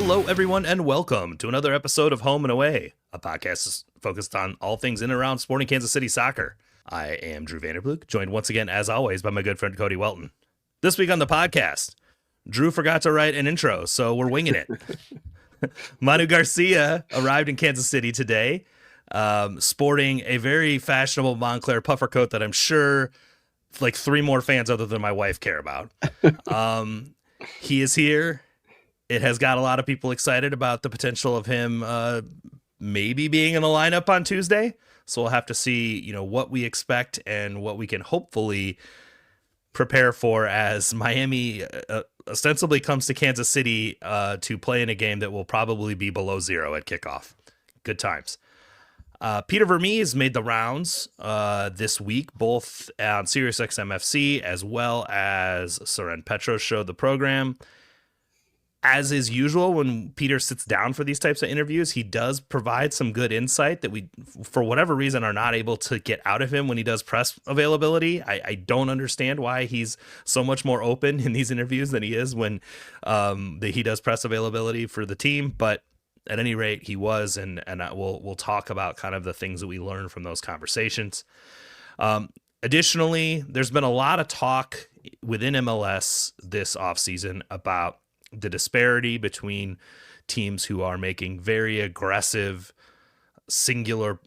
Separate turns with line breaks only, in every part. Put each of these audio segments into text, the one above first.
Hello, everyone, and welcome to another episode of Home and Away, a podcast focused on all things in and around sporting Kansas City soccer. I am Drew Vanderbloek, joined once again, as always, by my good friend Cody Welton. This week on the podcast, Drew forgot to write an intro, so we're winging it. Manu Garcia arrived in Kansas City today, sporting a very fashionable Montclair puffer coat that I'm sure like three more fans other than my wife care about. He is here. It has got a lot of people excited about the potential of him maybe being in the lineup on Tuesday. So we'll have to see, what we expect and what we can hopefully prepare for as Miami ostensibly comes to Kansas City to play in a game that will probably be below zero at kickoff. Good times. Peter Vermes made the rounds this week, both on SiriusXM FC as well as Soren Petros showed the program. As is usual, when Peter sits down for these types of interviews, he does provide some good insight that we, for whatever reason, are not able to get out of him when he does press availability. I don't understand why he's so much more open in these interviews than he is when he does press availability for the team. But at any rate, he was, and we'll talk about kind of the things that we learned from those conversations. Additionally, there's been a lot of talk within MLS this offseason about the disparity between teams who are making very aggressive singular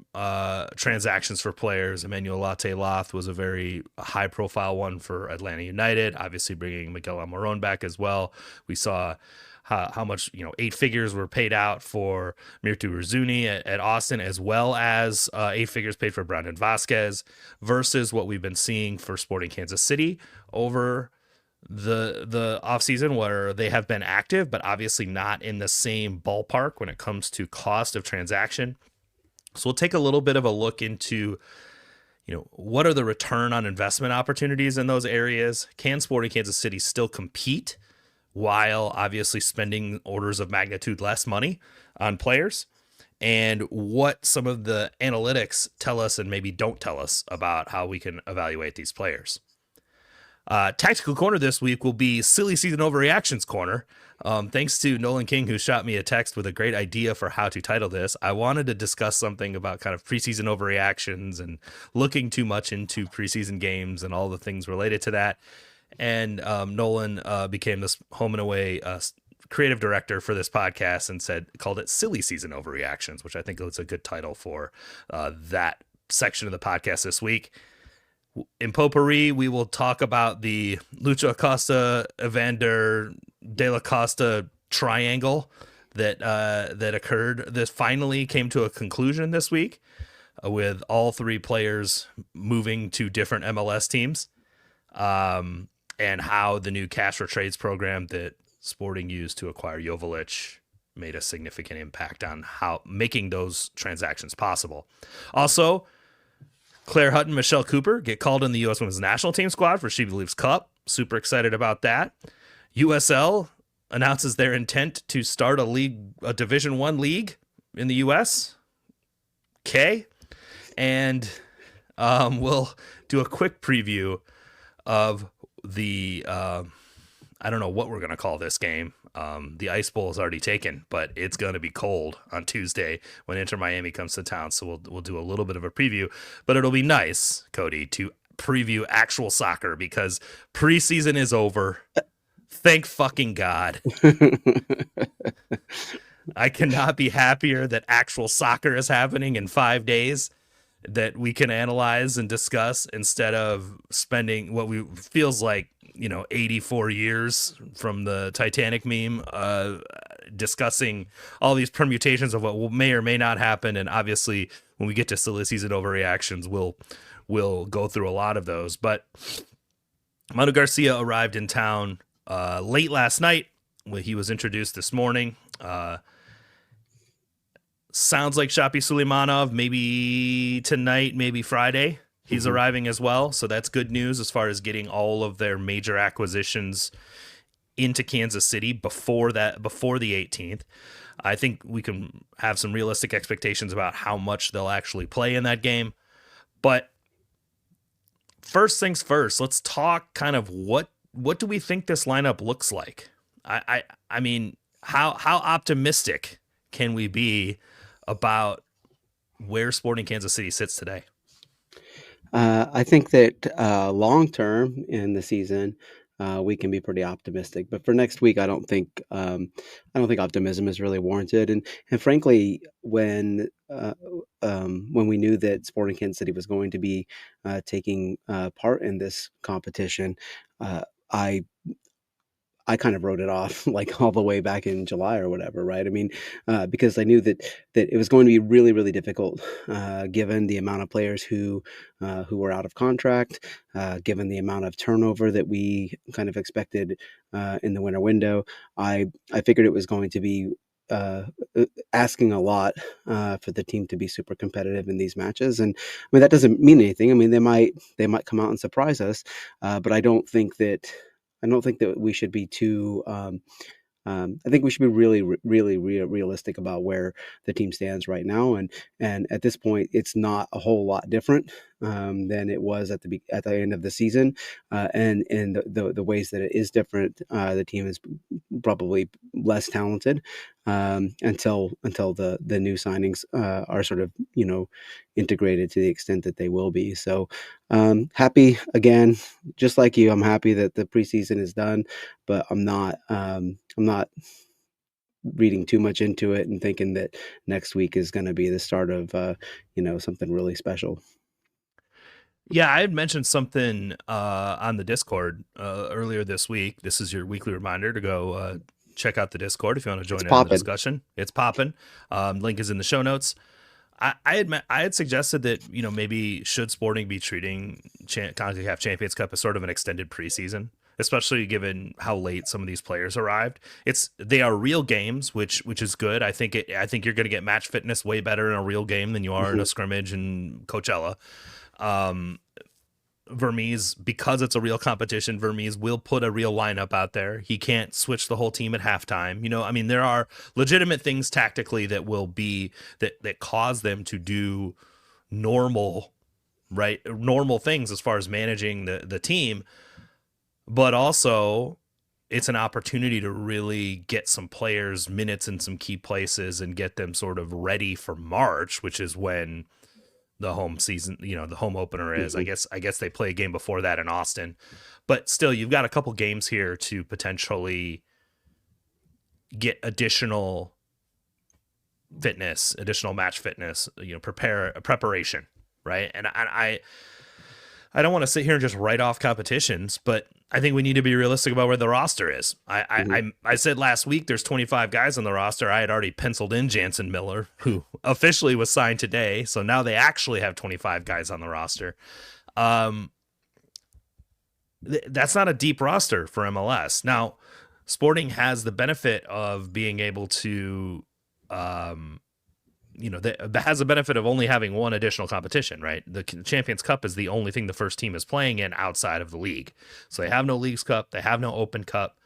transactions for players. Emmanuel Latte-Loth was a very high profile one for Atlanta United, obviously bringing Miguel Almiron back as well. We saw how much, 8 figures were paid out for Mirtu Rzuni at Austin, as well as 8 figures paid for Brandon Vasquez, versus what we've been seeing for Sporting Kansas City over the offseason, where they have been active, but obviously not in the same ballpark when it comes to cost of transaction. So we'll take a little bit of a look into, what are the return on investment opportunities in those areas? Can Sporting Kansas City still compete while obviously spending orders of magnitude less money on players? And what some of the analytics tell us and maybe don't tell us about how we can evaluate these players. Tactical corner this week will be silly season overreactions corner. Thanks to Nolan King, who shot me a text with a great idea for how to title this. I wanted to discuss something about kind of preseason overreactions and looking too much into preseason games and all the things related to that. And Nolan became this Home and Away creative director for this podcast and called it silly season overreactions, which I think is a good title for that section of the podcast this week. In Potpourri, we will talk about the Lucho Acosta, Evander De La Costa triangle that occurred. This finally came to a conclusion this week with all 3 players moving to different MLS teams, and how the new cash for trades program that Sporting used to acquire Joveljic made a significant impact on how making those transactions possible. Also, Claire Hutton, Michelle Cooper get called in the U.S. Women's National Team squad for She Believes Cup. Super excited about that. USL announces their intent to start a Division I league in the U.S. Okay. And we'll do a quick preview of the, I don't know what we're going to call this game. The Ice Bowl is already taken, but it's going to be cold on Tuesday when Inter Miami comes to town. So we'll do a little bit of a preview, but it'll be nice, Cody, to preview actual soccer because preseason is over. Thank fucking God. I cannot be happier that actual soccer is happening in 5 days that we can analyze and discuss instead of spending what feels like 84 years from the Titanic meme, discussing all these permutations of what may or may not happen. And obviously when we get to silly season overreactions, we'll go through a lot of those. But Manu Garcia arrived in town late last night. He was introduced this morning. Sounds like Shapi Suleimanov, maybe tonight, maybe Friday. He's arriving as well, so that's good news as far as getting all of their major acquisitions into Kansas City before the 18th. I think we can have some realistic expectations about how much they'll actually play in that game. But first things first, let's talk kind of what do we think this lineup looks like? I mean, how optimistic can we be about where Sporting Kansas City sits today?
I think that long term in the season, we can be pretty optimistic. But for next week, I don't think optimism is really warranted. And frankly, when we knew that Sporting Kansas City was going to be taking part in this competition, uh, I I kind of wrote it off like all the way back in July or whatever, right? I mean, because I knew that it was going to be really, really difficult, given the amount of players who were out of contract, given the amount of turnover that we kind of expected in the winter window. I figured it was going to be. Uh, Asking a lot for the team to be super competitive in these matches, and I mean that doesn't mean anything. I mean they might come out and surprise us, but I don't think that we should be too. I think we should be really realistic about where the team stands right now, and at this point, it's not a whole lot different than it was at the end of the season, and in the ways that it is different, the team is probably less talented until the new signings are sort of integrated to the extent that they will be. So happy again, just like you. I'm happy that the preseason is done, but I'm not reading too much into it and thinking that next week is going to be the start of something really special.
Yeah, I had mentioned something on the Discord earlier this week. This is your weekly reminder to go check out the Discord if you want to
It's
join in on the
popping.
discussion. It's popping. Link is in the show notes. I had suggested that maybe should Sporting be treating CONCACAF Champions Cup as sort of an extended preseason, especially given how late some of these players arrived. They are real games, which is good. I think you're going to get match fitness way better in a real game than you are in
Hmm.
a scrimmage in Coachella. Um, Vermes, because it's a real competition, Vermes will put a real lineup out there. He can't switch the whole team at halftime. I mean, there are legitimate things tactically that will be that cause them to do normal, right? Normal things as far as managing the team, but also it's an opportunity to really get some players minutes in some key places and get them sort of ready for March, which is when the home season, the home opener is.
Hmm.
I guess they play a game before that in Austin. But still, you've got a couple games here to potentially get additional fitness, additional match fitness, preparation, right? And I don't want to sit here and just write off competitions, but I think we need to be realistic about where the roster is.
Hmm.
I said last week there's 25 guys on the roster. I had already penciled in Jansen Miller, who officially was signed today. So now they actually have 25 guys on the roster. Um, that's not a deep roster for MLS. Now, Sporting has the benefit of being able to um, that has a benefit of only having one additional competition, right? The Champions Cup is the only thing the first team is playing in outside of the league. So they have no Leagues Cup, they have no Open Cup.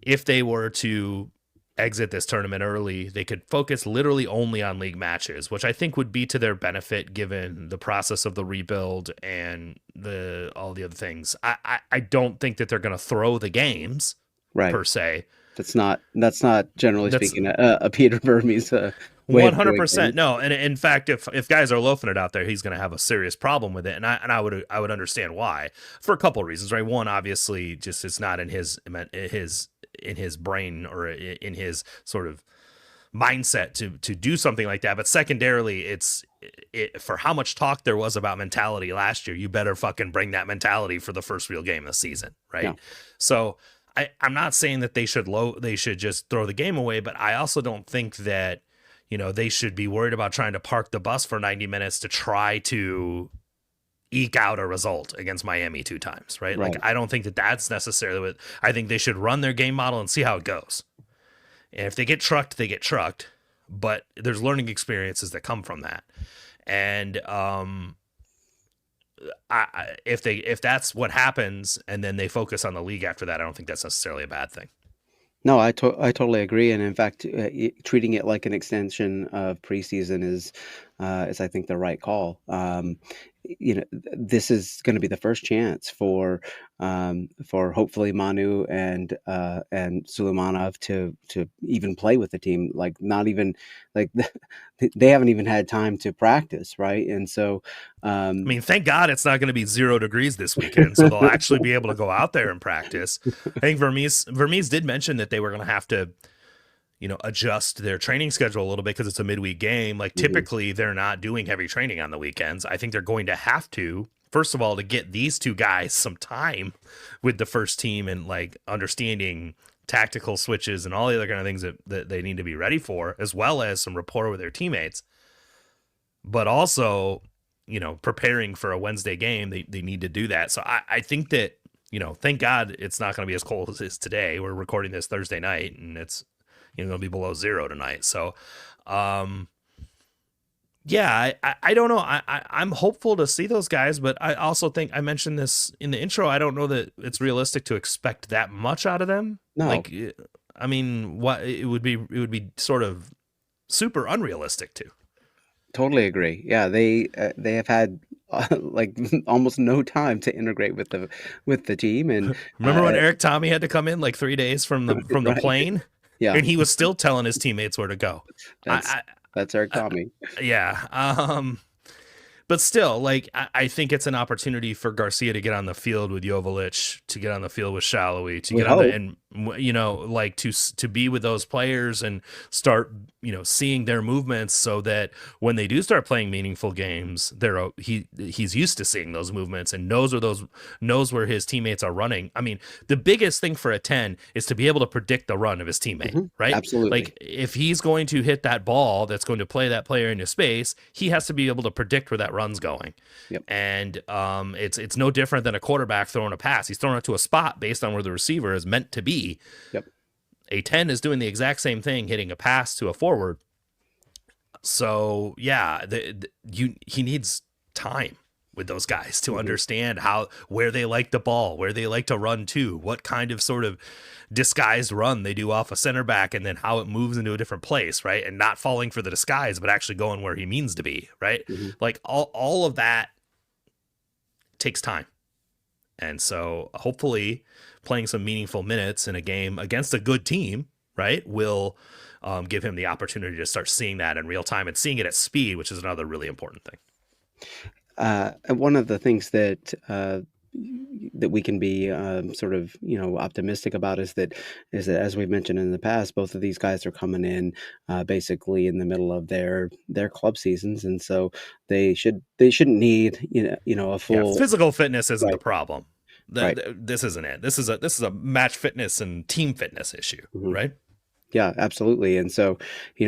If they were to exit this tournament early, they could focus literally only on league matches, which I think would be to their benefit given the process of the rebuild and the all the other things. I don't think that they're going to throw the games
Right.
per se.
That's not generally
That's
speaking a Peter Vermes way of doing
100%
things.
no. And in fact, if guys are loafing it out there, he's going to have a serious problem with it. And I would understand why for a couple of reasons, right? One, obviously, just it's not in his brain or in his sort of mindset to do something like that. But secondarily, for how much talk there was about mentality last year, you better fucking bring that mentality for the first real game of the season,
Yeah.
right? So I'm not saying that they should just throw the game away, but I also don't think that they should be worried about trying to park the bus for 90 minutes to try to eke out a result against Miami two times, right? Like
Right.
I don't think that that's necessarily what I think they should run their game model and see how it goes. And if they get trucked, they get trucked. But there's learning experiences that come from that. And if that's what happens, and then they focus on the league after that, I don't think that's necessarily a bad thing.
No, I totally agree, and in fact, treating it like an extension of preseason is I think the right call. this is going to be the first chance for hopefully Manu and Suleimanov to even play with the team. Like, not even like they haven't even had time to practice, right? And so,
I mean, thank God it's not going to be 0 degrees this weekend, so they'll actually be able to go out there and practice. I think Vermes did mention that they were going to have to, adjust their training schedule a little bit because it's a midweek game. Like,
mhm,
typically they're not doing heavy training on the weekends. I think they're going to have to, first of all, to get these two guys some time with the first team and like understanding tactical switches and all the other kind of things that they need to be ready for, as well as some rapport with their teammates. But also, preparing for a Wednesday game, they need to do that. So I think that, thank God it's not going to be as cold as it is today. We're recording this Thursday night and it's, going to be below 0 tonight. So, yeah, I don't know. I'm hopeful to see those guys, but I also think I mentioned this in the intro. I don't know that it's realistic to expect that much out of them.
no,
Like, I mean, what it would be sort of super unrealistic to.
totally agree. Yeah, they have had like almost no time to integrate with the team, and
Remember when Eric Tommy had to come in like 3 days from the
right,
plane,
yeah,
and he was still telling his teammates where to go.
that's
I,
that's Eric
I, I
Tommy.
yeah. But still, like I think it's an opportunity for Garcia to get on the field with Joveljic, to get on the field with Shallowy, to
We
get on the
hope.
and like to be with those players and start seeing their movements, so that when they do start playing meaningful games, he's used to seeing those movements and knows where his teammates are running. I mean, the biggest thing for a 10 is to be able to predict the run of his teammate, right?
Absolutely.
Like, if he's going to hit that ball that's going to play that player into space, he has to be able to predict where that run's going.
Yep.
And it's no different than a quarterback throwing a pass. He's throwing it to a spot based on where the receiver is meant to be.
Yep.
A 10 is doing the exact same thing, hitting a pass to a forward. So yeah, he needs time with those guys to
hmm
understand where they like the ball, where they like to run to, what kind of sort of disguised run they do off a center back, and then how it moves into a different place, right? And not falling for the disguise, but actually going where he means to be, right?
hmm
Like, all of that takes time. And so hopefully playing some meaningful minutes in a game against a good team, right, will give him the opportunity to start seeing that in real time and seeing it at speed, which is another really important thing.
And one of the things that we can be sort of optimistic about is that as we've mentioned in the past, both of these guys are coming in basically in the middle of their club seasons, and so they shouldn't need a
Yeah,
full
physical fitness isn't the
right,
problem.
right.
This isn't it. This is a match fitness and team fitness issue,
hmm
right?
Yeah, absolutely. And so,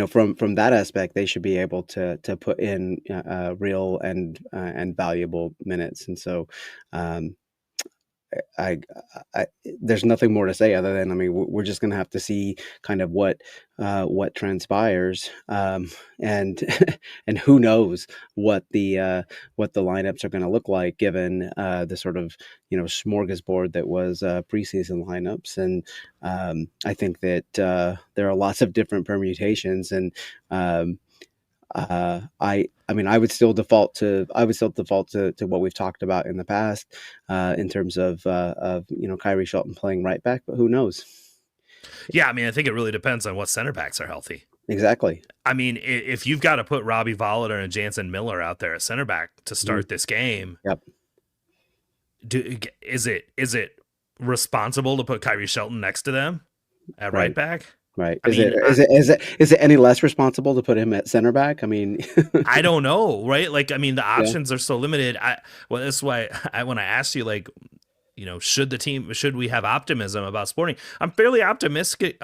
from that aspect, they should be able to put in real and valuable minutes. And so, um, I, there's nothing more to say other than, I mean, we're just going to have to see kind of what transpires, and and who knows what the lineups are going to look like given the sort of smorgasbord that was preseason lineups. And I think that there are lots of different permutations, and um, I mean, I would still default to what we've talked about in the past, in terms of Kyrie Shelton playing right back, but who knows?
Yeah, I mean, I think it really depends on what center backs are healthy.
Exactly.
I mean, if you've got to put Robbie Volliter and Jansen Miller out there at center back to
Mhm.
start this game,
Yep.
is it responsible to put Kyrie Shelton next to them at right
Right.
back?
Right.
I
Is it
mean,
is it is it is it any less responsible to put him at center back? I mean,
I don't know, right? Like, I mean, the
yeah.
options are so limited. Well, that's why when I asked you, like, should we have optimism about Sporting? I'm fairly optimistic,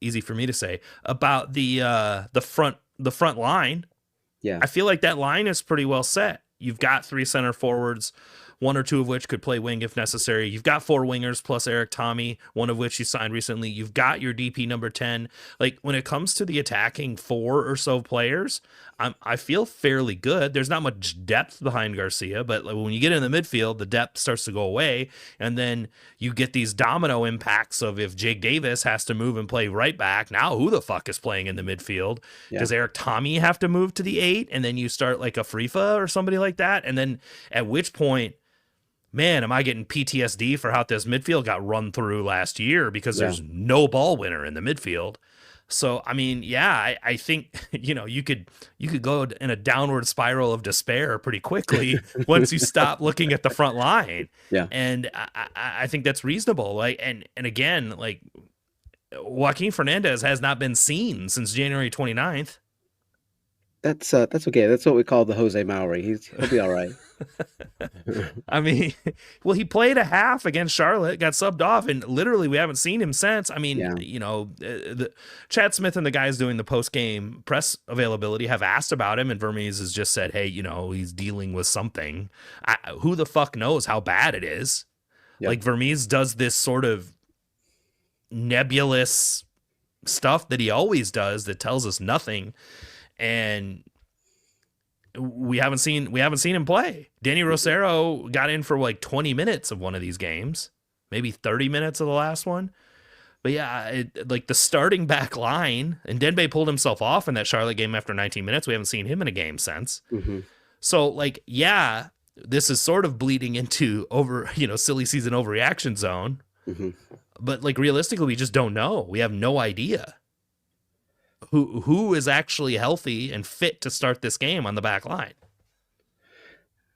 easy for me to say, about the front line.
Yeah.
I feel like that line is pretty well set. You've got 3 center forwards, one or two of which could play wing if necessary. You've got 4 wingers plus Eric Tommy, one of which you signed recently. You've got your DP number 10. Like, when it comes to the attacking 4 or so players, I feel fairly good. There's not much depth behind Garcia, but like when you get in the midfield, the depth starts to go away, and then you get these domino impacts of if Jake Davis has to move and play right back. Now, who the fuck is playing in the midfield?
Yeah.
Does Eric Tommy have to move to the 8, and then you start like a Frifa or somebody like that, and then at which point, man, am I getting PTSD for how this midfield got run through last year because there's no ball winner in the midfield. So, I mean, yeah, I think, you could go in a downward spiral of despair pretty quickly once you stop looking at the front line.
Yeah.
And I think that's reasonable. Like, and again, like Joaquin Fernandez has not been seen since January 29th.
That's okay. That's what we call the Jose Mauri. He'll be all right.
I mean, well, he played a half against Charlotte, got subbed off, and literally we haven't seen him since. I mean, Chad Smith and the guys doing the post-game press availability have asked about him, and Vermes has just said, hey, he's dealing with something. Who the fuck knows how bad it is? Yep. Like, Vermes does this sort of nebulous stuff that he always does that tells us nothing, and we haven't seen him play. Danny Rosero got in for like 20 minutes of one of these games, maybe 30 minutes of the last one. But yeah, like the starting back line, and Denbe pulled himself off in that Charlotte game after 19 minutes. We haven't seen him in a game since. Mm-hmm. So like, yeah, this is sort of bleeding into silly season overreaction zone. Mm-hmm. But like realistically, we just don't know. We have no idea who is actually healthy and fit to start this game on the back line.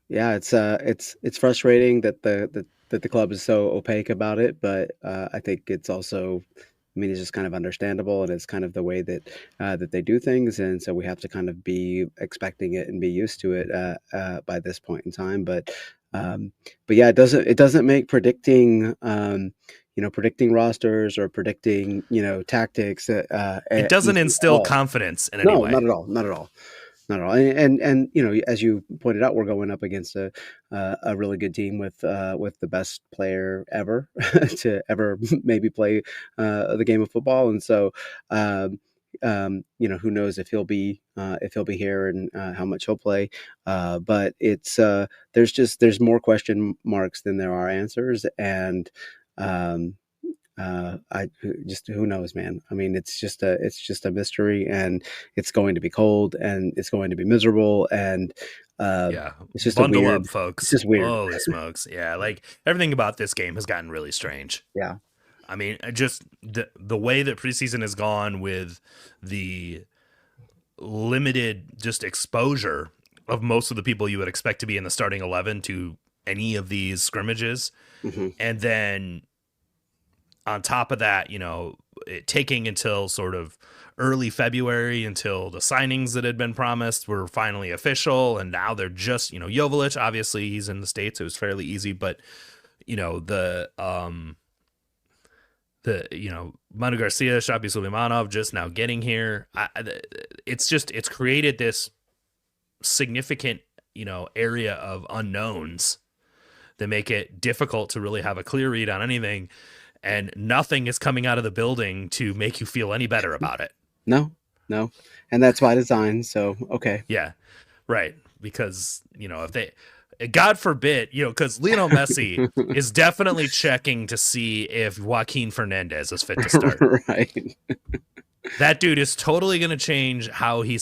Yeah, it's frustrating that the club is so opaque about it, but I think it's also, it's just kind of understandable, and it's kind of the way that that they do things, and so we have to kind of be expecting it and be used to it by this point in time. But yeah, it doesn't make predicting predicting rosters or predicting, tactics.
It doesn't instill confidence in any way.
Not at all. Not at all. Not at all. And as you pointed out, we're going up against a really good team with the best player ever to ever maybe play the game of football. And so, who knows if he'll be here and how much he'll play. But it's there's more question marks than there are answers. And who knows, man. I mean, it's just a mystery, and it's going to be cold, and it's going to be miserable, and it's just
bundle
weird,
up, folks.
It's just weird.
Holy smokes. Yeah, like everything about this game has gotten really strange.
Yeah.
I mean, just the way that preseason has gone with the limited just exposure of most of the people you would expect to be in the starting 11 to any of these scrimmages. Mm-hmm. And then on top of that, it taking until sort of early February until the signings that had been promised were finally official. And now they're just, Joveljic, obviously he's in the States. It was fairly easy, but the Manu Garcia, Shapi Suleimanov just now getting here. It's created this significant, area of unknowns that make it difficult to really have a clear read on anything. And nothing is coming out of the building to make you feel any better about it.
No. And that's by design. So, okay.
Yeah, right. Because, if they, God forbid, because Lionel Messi is definitely checking to see if Joaquin Fernandez is fit to start.
Right.
That dude is totally going to change how he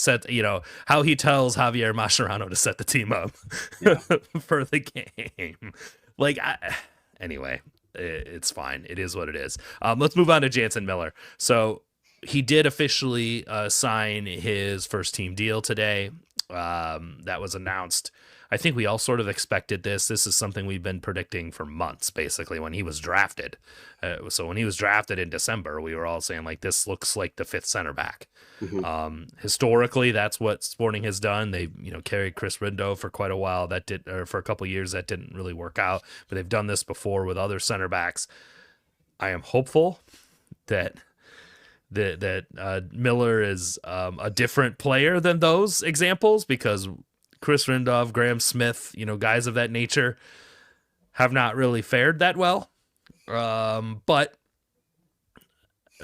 how he tells Javier Mascherano to set the team up for the game. Like, anyway. It's fine. It is what it is. Let's move on to Jansen Miller. So he did officially sign his first team deal today. That was announced. I think we all sort of expected this. This is something we've been predicting for months, basically, when he was drafted. So when he was drafted in December, we were all saying, like, this looks like the fifth center back. Mm-hmm. Historically, that's what Sporting has done. They, carried Chris Rindo for quite a while. For a couple of years, that didn't really work out. But they've done this before with other center backs. I am hopeful that Miller is a different player than those examples, because Chris Rindov, Graham Smith, guys of that nature have not really fared that well. But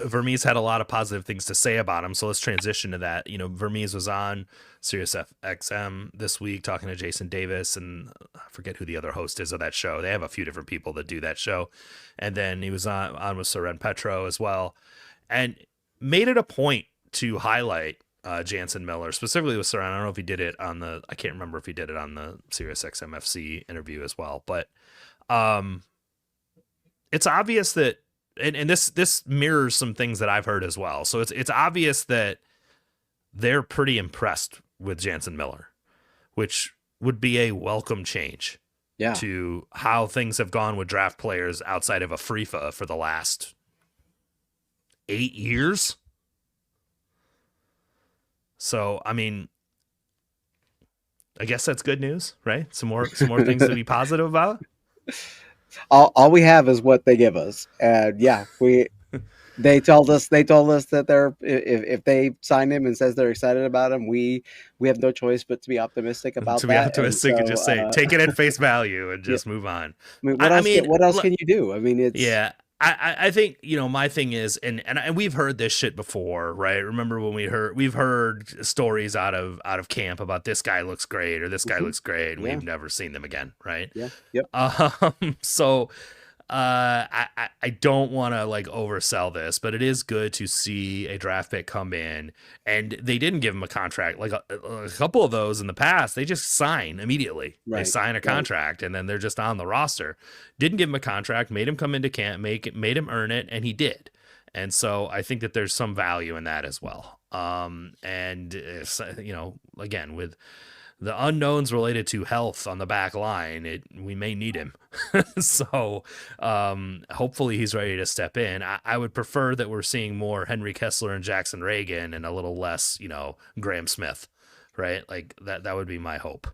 Vermes had a lot of positive things to say about him, so let's transition to that. You know, Vermes was on Sirius XM this week talking to Jason Davis, and I forget who the other host is of that show. They have a few different people that do that show, and then he was on with Soren Petro as well, and made it a point to highlight Jansen Miller, specifically with Soren. I don't know if he did it on I can't remember if he did it on the Sirius XM FC interview as well, but it's obvious that. And this mirrors some things that I've heard as well. So it's obvious that they're pretty impressed with Jansen Miller, which would be a welcome change to how things have gone with draft players outside of a FIFA for the last 8 years. So, I mean, I guess that's good news, right? Some more things to be positive about.
All we have is what they give us, and they told us that they're if they sign him and says they're excited about him, we have no choice but to be optimistic about that.
And just say take it at face value and just move on.
I mean, what else can you do? I mean, it's
I think, you know, my thing is, and we've heard this shit before, right? Remember when we've heard stories out of camp about this guy looks great or this guy looks great, and we've never seen them again, right?
Yeah. Yep.
So I don't want to like oversell this, but it is good to see a draft pick come in, and they didn't give him a contract. Like a couple of those in the past, they just sign immediately. Right. They sign a contract and then they're just on the roster. Didn't give him a contract, made him come into camp, made him earn it, and he did. And so I think that there's some value in that as well. And you know, again, with the unknowns related to health on the back line, we may need him. So hopefully he's ready to step in. I would prefer that we're seeing more Henry Kessler and Jackson Reagan and a little less, you know, Graham Smith, right? Like that would be my hope.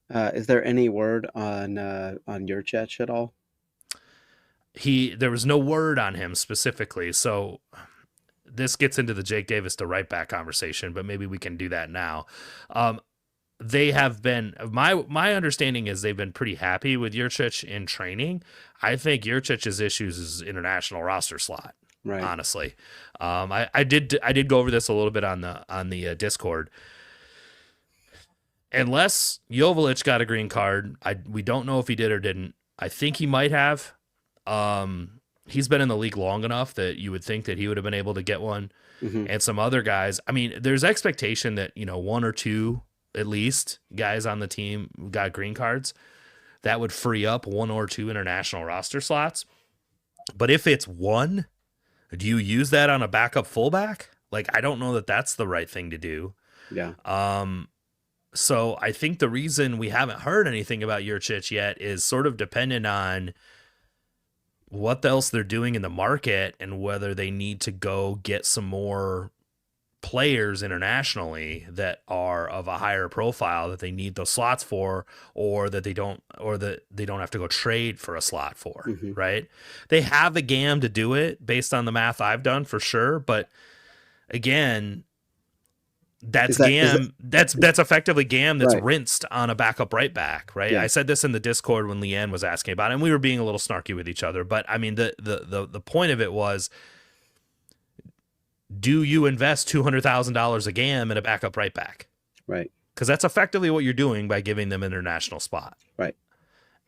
Is there any word on Jurčić at all?
There was no word on him specifically. So this gets into the Jake Davis to right back conversation, but maybe we can do that now. They have been, my understanding is they've been pretty happy with Jurčić in training. I think Jurčić's issues is international roster slot. Right. Honestly, I did go over this a little bit on the Discord. Unless Joveljic got a green card, we don't know if he did or didn't. I think he might have. He's been in the league long enough that you would think that he would have been able to get one. Mm-hmm. And some other guys. I mean, there's expectation that, you know, one or two at least guys on the team got green cards. That would free up one or two international roster slots. But if it's one, do you use that on a backup fullback? Like, I don't know that that's the right thing to do.
Yeah.
So I think the reason we haven't heard anything about Jurčić yet is sort of dependent on what else they're doing in the market and whether they need to go get some more players internationally that are of a higher profile that they need those slots for, or that they don't have to go trade for a slot for. Mm-hmm. Right. They have the GAM to do it based on the math I've done for sure. But again, that's effectively GAM that's rinsed on a backup right back. Right. Yeah. I said this in the Discord when Leanne was asking about it, and we were being a little snarky with each other, but I mean, the point of it was, do you invest $200,000 a GAM in a backup right back?
Right.
Because that's effectively what you're doing by giving them an international spot.
Right.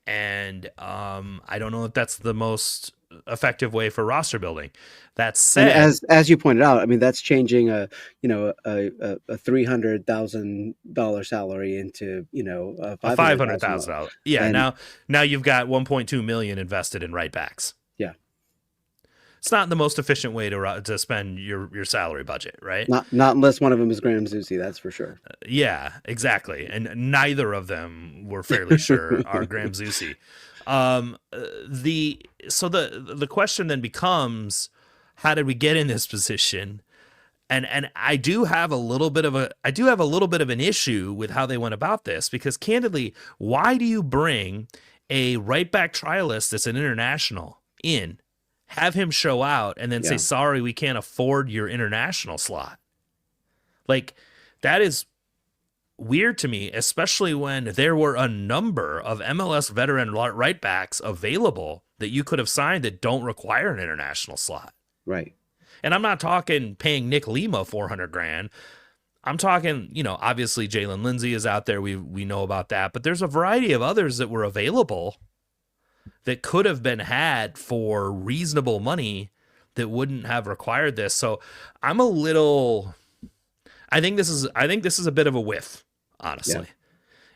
And I don't know if that's the most effective way for roster building. That said,
and as you pointed out, I mean, that's changing a $300,000 salary into, you know, a
$500,000. Yeah. And now you've got $1.2 million invested in right backs.
Yeah.
It's not the most efficient way to spend your salary budget, right?
Not unless one of them is Graham Zusi, that's for sure.
Yeah, exactly. And neither of them, we're fairly sure, are Graham Zusi. The question then becomes, how did we get in this position? And I do have a little bit of an issue with how they went about this, because candidly, why do you bring a right back trialist that's an international in, have him show out, and then say, sorry, we can't afford your international slot? Like, that is weird to me, especially when there were a number of MLS veteran right backs available that you could have signed that don't require an international slot.
Right.
And I'm not talking paying Nick Lima 400 grand. I'm talking, obviously Jalen Lindsey is out there. We know about that, but there's a variety of others that were available that could have been had for reasonable money that wouldn't have required this. So I'm a little. I think this is a bit of a whiff, honestly.
Yeah.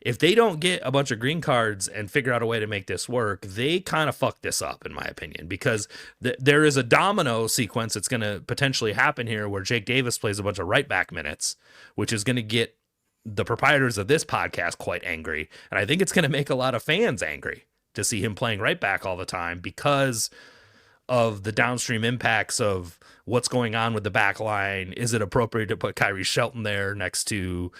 If they don't get a bunch of green cards and figure out a way to make this work, they kind of fuck this up, in my opinion, because there is a domino sequence that's going to potentially happen here where Jake Davis plays a bunch of right back minutes, which is going to get the proprietors of this podcast quite angry. And I think it's going to make a lot of fans angry to see him playing right back all the time because of the downstream impacts of what's going on with the back line. Is it appropriate to put Kyrie Shelton there next to,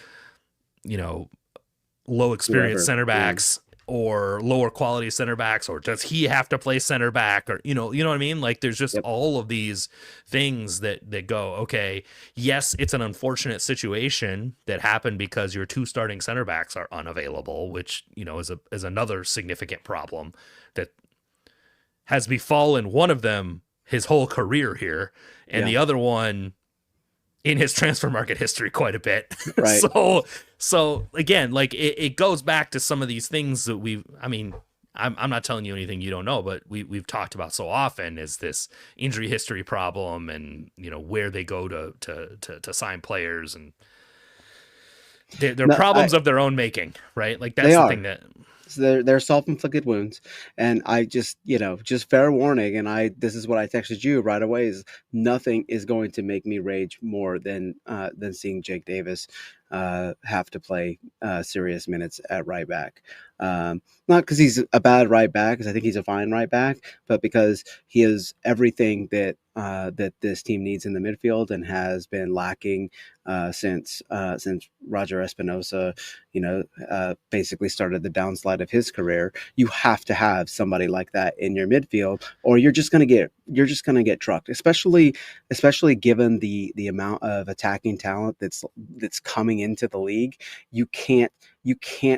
low experience center backs or lower quality center backs, or does he have to play center back, or you know what I mean? Like there's just all of these things that go, okay, yes, it's an unfortunate situation that happened because your two starting center backs are unavailable, which is another significant problem that has befallen one of them his whole career here, and the other one in his transfer market history quite a bit.
Right.
So again, like it goes back to some of these things that I'm not telling you anything you don't know, but we've talked about so often is this injury history problem, and where they go to sign players, and they're problems of their own making, right? Like that's the thing that.
So they're self-inflicted wounds, and I just fair warning, and this is what I texted you right away, is nothing is going to make me rage more than seeing Jake Davis have to play serious minutes at right back. Not because he's a bad right back, because I think he's a fine right back, but because he is everything that this team needs in the midfield and has been lacking since Roger Espinosa, basically started the downslide of his career. You have to have somebody like that in your midfield, or you're just going to get trucked, especially given the amount of attacking talent that's coming into the league. You can't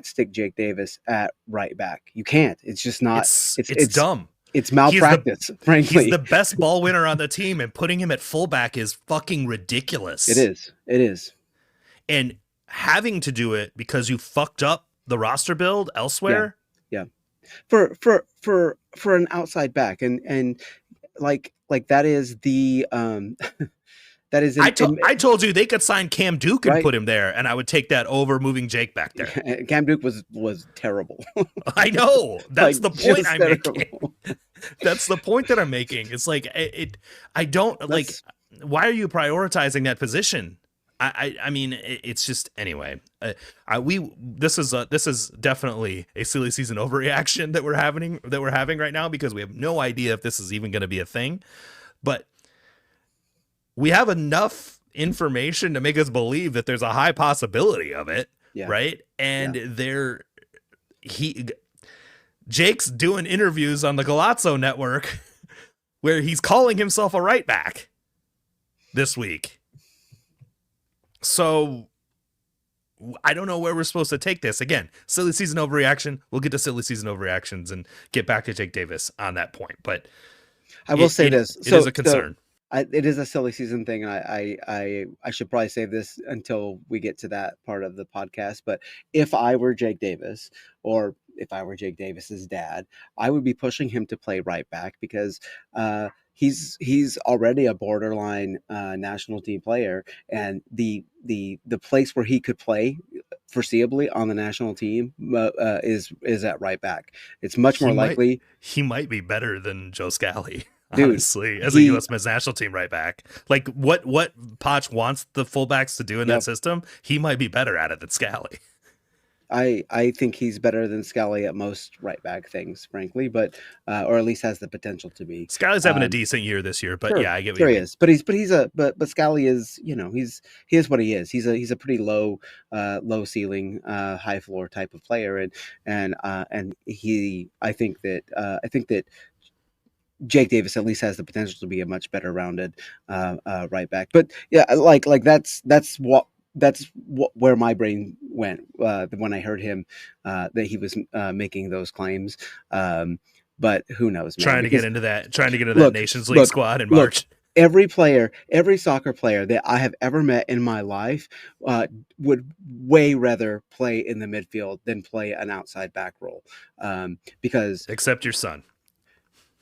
stick Jake Davis at right back. You can't. It's just not. It's dumb. It's malpractice, frankly.
He's the best ball winner on the team, and putting him at fullback is fucking ridiculous.
It is.
And having to do it because you fucked up the roster build elsewhere.
Yeah. For an outside back, and like that is the that is.
I told you they could sign Cam Duke and put him there, and I would take that over moving Jake back there.
Cam Duke was terrible.
I know. That's the point I'm making. That's the point that I'm making. It's like I don't like. Why are you prioritizing that position? I mean, it's just anyway. This is definitely a silly season overreaction that we're having right now, because we have no idea if this is even going to be a thing, but we have enough information to make us believe that there's a high possibility of it, right? And Jake's doing interviews on the Galazzo Network where he's calling himself a right back this week. So I don't know where we're supposed to take this. Again, silly season overreaction. We'll get to silly season overreactions and get back to Jake Davis on that point. But
I will say this.
It is a concern.
It is a silly season thing. I should probably save this until we get to that part of the podcast. But if I were Jake Davis, or if I were Jake Davis's dad, I would be pushing him to play right back, because he's already a borderline national team player, and the place where he could play foreseeably on the national team is at right back. It's much more likely
he might be better than Joe Scally. Honestly, as a U.S. men's national team right back, like what Poch wants the fullbacks to do in that system, he might be better at it than Scally.
I think he's better than Scally at most right back things, frankly, but or at least has the potential to be.
Scally's having a decent year this year, but
sure,
yeah, I get what
sure
you
he
mean.
is. But Scally is, he is what he is. He's a pretty low ceiling, high floor type of player, and I think that Jake Davis at least has the potential to be a much better rounded right back. But yeah, like that's where my brain went when I heard him that he was making those claims. But who knows, man?
Trying to get into that Nations League squad in March.
every player, every soccer player that I have ever met in my life uh, would way rather play in the midfield than play an outside back role. Because
Except your son.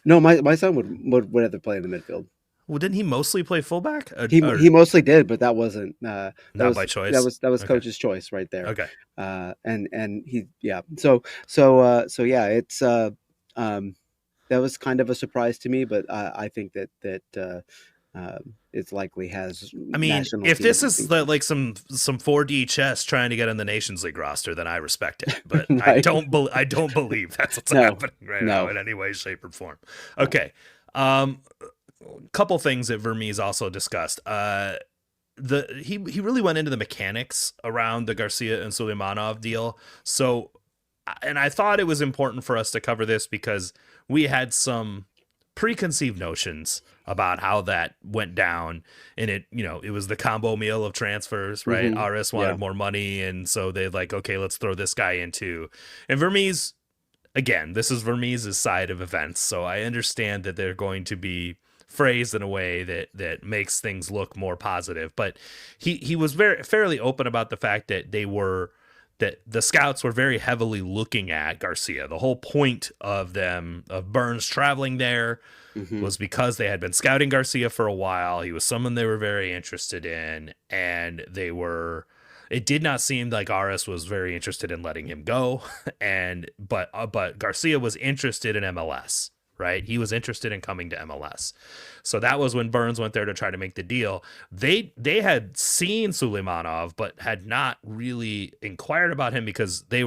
no, my son would rather play in the midfield.
Well, didn't he mostly play fullback,
He
or
mostly did, but that wasn't
not by choice?
that was
Okay.
coach's choice right there.
Okay.
And he yeah. So yeah, it's um, that was kind of a surprise to me, but I think that it likely has
I mean,
national
if
team
this is like some 4D chess trying to get on the Nations League roster, then I respect it. But
right?
I don't believe that's what's
No,
happening right now
no,
in any way, shape, or form.
no.
Okay. Couple things that Vermes also discussed. He really went into the mechanics around the Garcia and Suleimanov deal. So, and I thought it was important for us to cover this because we had some preconceived notions about how that went down, and it was the combo meal of transfers, right?
Hmm.
RS
Yeah.
wanted more money, and so they're like, okay, let's throw this guy in too. And Vermes, again, this is Vermes' side of events, so I understand that they're going to be phrased in a way that makes things look more positive. But he was very fairly open about the fact that the scouts were very heavily looking at Garcia. The whole point of Burns traveling there
Hmm.
was because they had been scouting Garcia for a while. He was someone they were very interested in, and it did not seem like RS was very interested in letting him go. But Garcia was interested in MLS, right? He was interested in coming to MLS. So that was when Burns went there to try to make the deal. They had seen Suleimanov, but had not really inquired about him because they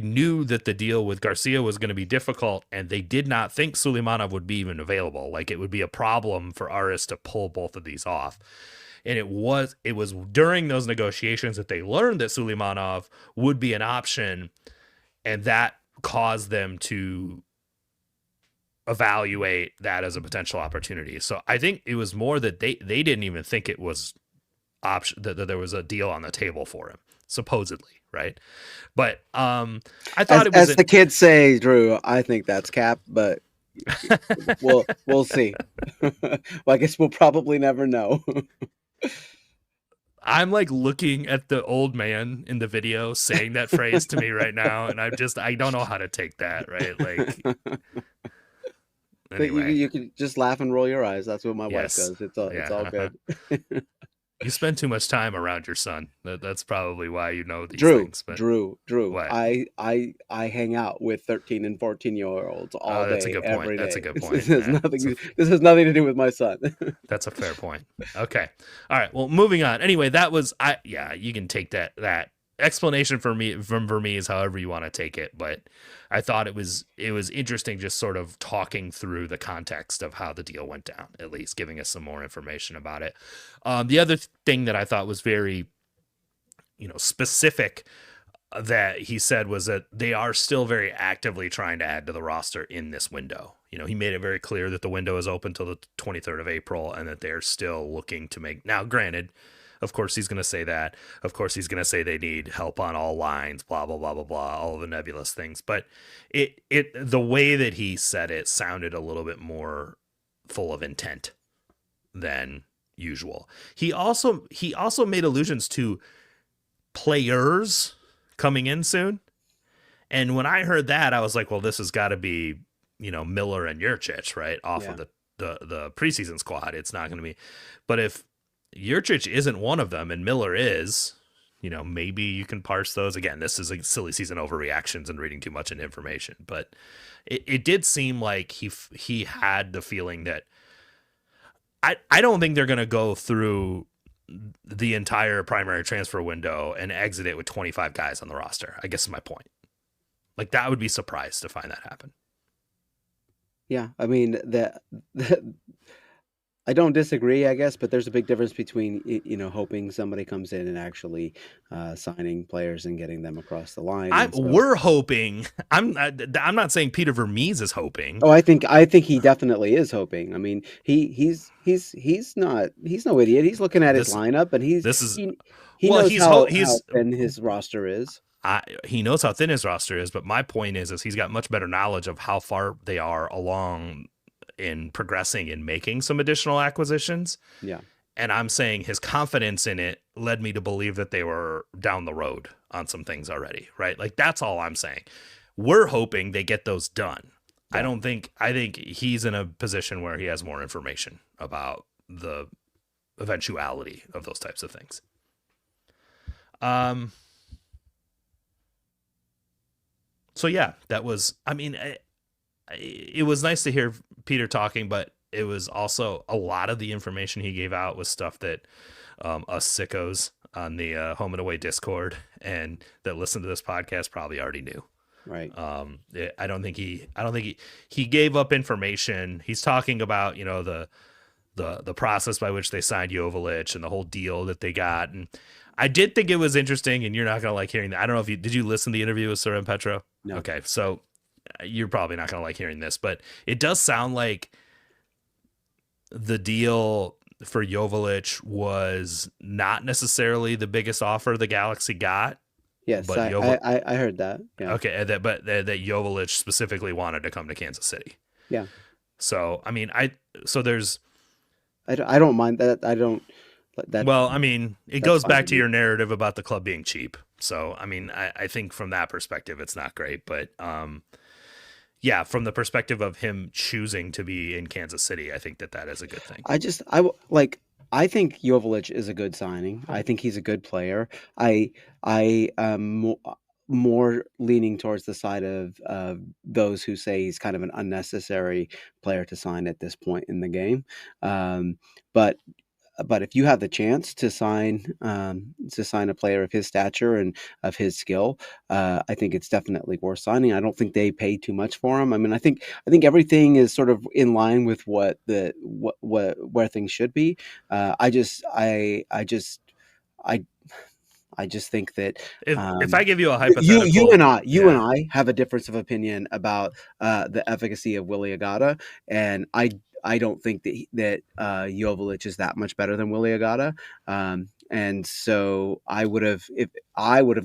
knew that the deal with Garcia was going to be difficult, and they did not think Suleimanov would be even available. Like, it would be a problem for RS to pull both of these off. And it was during those negotiations that they learned that Suleimanov would be an option, and that caused them to evaluate that as a potential opportunity. So I think it was more that they didn't even think it was option that there was a deal on the table for him, supposedly, right? But I thought
As the kids say, Drew, I think that's cap, but we'll see. Well, I guess we'll probably never know.
I'm like looking at the old man in the video saying that phrase to me right now, and I don't know how to take that, right? Like,
But
anyway,
you can just laugh and roll your eyes. That's what my wife
yes,
does. It's all
yeah.
good.
You spend too much time around your son. That's probably why you know these
Drew,
things. But
Drew.
what?
I hang out with 13 and 14-year-olds all
Oh, that's a
day,
good point.
every
That's a
day.
good point.
This has nothing to do with my son.
That's a fair point. Okay. All right. Well, moving on. Anyway, that was you can take that explanation for me from Vermes however you want to take it, but I thought it was interesting just sort of talking through the context of how the deal went down, at least giving us some more information about it. The other thing that I thought was very specific that he said was that they are still very actively trying to add to the roster in this window. He made it very clear that the window is open till the 23rd of April and that they're still looking to make. Now, granted, of course he's going to say that. Of course he's going to say they need help on all lines, blah, blah, blah, blah, blah, all of the nebulous things. But the way that he said it sounded a little bit more full of intent than usual. He also made allusions to players coming in soon. And when I heard that, I was like, well, this has got to be, Miller and Jurčić, right? Off of the preseason squad. It's not going to be. But if Jurčić isn't one of them and Miller is, maybe you can parse those. Again, this is a silly season overreactions and reading too much into information. But it did seem like he had the feeling that I don't think they're going to go through the entire primary transfer window and exit it with 25 guys on the roster, I guess is my point. Like, that would be surprised to find that happen.
Yeah, I mean I don't disagree, I guess, but there's a big difference between hoping somebody comes in and actually signing players and getting them across the line.
We're hoping. I'm not saying Peter Vermes is hoping.
Oh, I think he definitely is hoping. I mean, he's no idiot. He's looking at his lineup and he knows how thin his roster is.
He knows how thin his roster is, but my point is he's got much better knowledge of how far they are along in progressing and making some additional acquisitions.
Yeah.
And I'm saying his confidence in it led me to believe that they were down the road on some things already, right? Like that's all I'm saying. We're hoping they get those done.
Yeah.
I think he's in a position where he has more information about the eventuality of those types of things. So yeah, that was, I mean, it was nice to hear Peter talking, but it was also a lot of the information he gave out was stuff that us sickos on the home and away Discord and that listen to this podcast probably already knew.
Right.
I don't think he gave up information. He's talking about, you know, the process by which they signed Joveljic and the whole deal that they got. And I did think it was interesting, and you're not going to like hearing that. I don't know if did you listen to the interview with Sir Petro?
No.
Okay. So you're probably not going to like hearing this, but it does sound like the deal for Joveljic was not necessarily the biggest offer the Galaxy got.
Yes,
but
I heard that. Yeah.
Okay, that Joveljic specifically wanted to come to Kansas City.
Yeah.
So I mean, I
don't mind that. I don't. That,
well, I mean, it goes back to your narrative about the club being cheap. So I mean, I think from that perspective, it's not great, but yeah, from the perspective of him choosing to be in Kansas City, I think that is a good thing.
I think Joveljic is a good signing. I think he's a good player. I am more leaning towards the side of those who say he's kind of an unnecessary player to sign at this point in the game. But if you have the chance to sign a player of his stature and of his skill, I think it's definitely worth signing. I don't think they pay too much for him. I mean, I think everything is sort of in line with where things should be. I just think that
if I give you a hypothetical,
you and I have a difference of opinion about the efficacy of Willy Agada, and I don't think that Joveljic is that much better than Willy Agada. And so I would have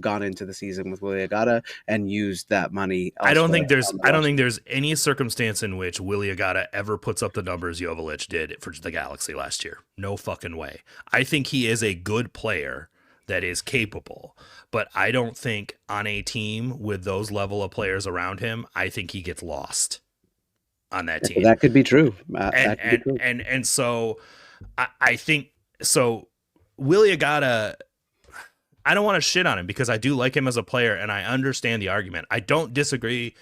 gone into the season with Willy Agada and used that money.
I don't think there's any circumstance in which Willy Agada ever puts up the numbers Joveljic did for the Galaxy last year. No fucking way. I think he is a good player that is capable, but I don't think on a team with those level of players around him, I think he gets lost on that team.
That could be true.
And so I think so. Willy Agada, I don't want to shit on him because I do like him as a player and I understand the argument. I don't disagree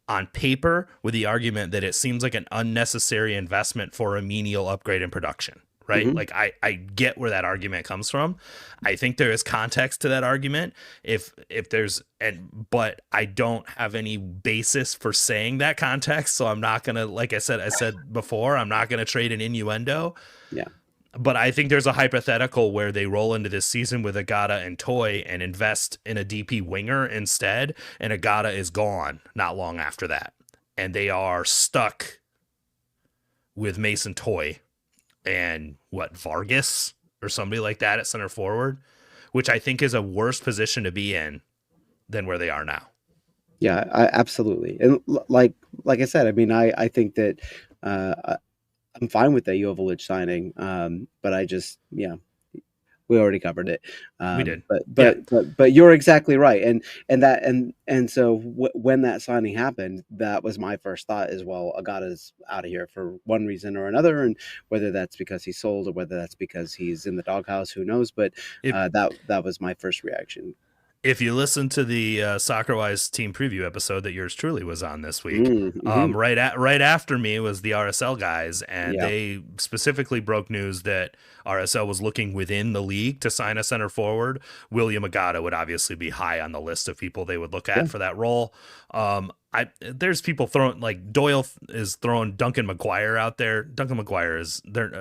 on paper with the argument that it seems like an unnecessary investment for a menial upgrade in production. Right. Mm-hmm. Like I get where that argument comes from. I think there is context to that argument but I don't have any basis for saying that context. So I'm not going to, like I said before, I'm not going to trade an innuendo.
Yeah.
But I think there's a hypothetical where they roll into this season with Agada and Toy and invest in a DP winger instead. And Agada is gone not long after that. And they are stuck with Mason Toy and Vargas or somebody like that at center forward, which I think is a worse position to be in than where they are now.
Yeah, absolutely. And like I said, I mean, I think that I'm fine with that Joveljic signing. But I just, we already covered it.
We did,
but you're exactly right. And so when that signing happened, that was my first thought as well. Agada's out of here for one reason or another, and whether that's because he's sold or whether that's because he's in the doghouse, who knows? But that was my first reaction.
If you listen to the SoccerWise team preview episode that yours truly was on this week, right after me was the RSL guys, and they specifically broke news that RSL was looking within the league to sign a center forward. William Agada would obviously be high on the list of people they would look at for that role. There's people throwing, like Doyle is throwing Duncan McGuire out there. Duncan McGuire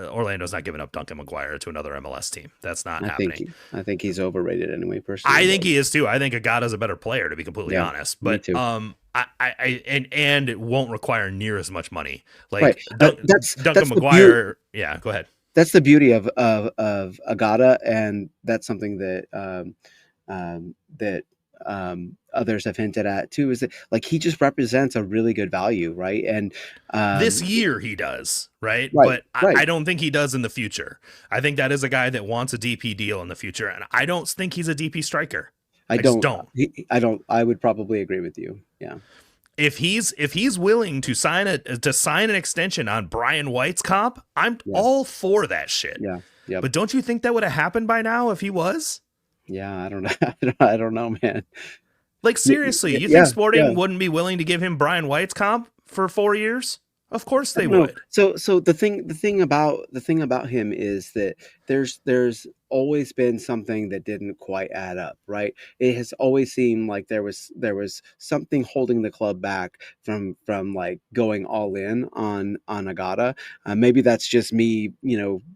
Orlando's not giving up Duncan McGuire to another MLS team. That's not happening.
I think he's overrated anyway, personally.
I think he is too. I think Agada's a better player, to be completely honest. But and it won't require near as much money. Like Duncan McGuire. Yeah, go ahead.
That's the beauty of Agada, and that's something that others have hinted at too, is that like he just represents a really good value, right? And
This year he does, right?
right,
But I
right.
don't think he does in the future. I think that is a guy that wants a DP deal in the future, and I don't think he's a DP striker.
I
I just
don't.
don't.
I don't. I would probably agree with you. Yeah.
If he's willing to sign an extension on Brian White's comp, I'm
Yeah.
all for that shit.
Yeah. Yep.
But don't you think that would have happened by now if he was?
Yeah. I don't know. I don't know, man.
Like seriously, you think
Yeah. Yeah.
Sporting wouldn't be willing to give him Brian White's comp for 4 years? Of course
I
they
don't know.
would.
So the thing about him is that there's always been something that didn't quite add up, right? It has always seemed like there was something holding the club back from like going all in on Agata. Maybe that's just me,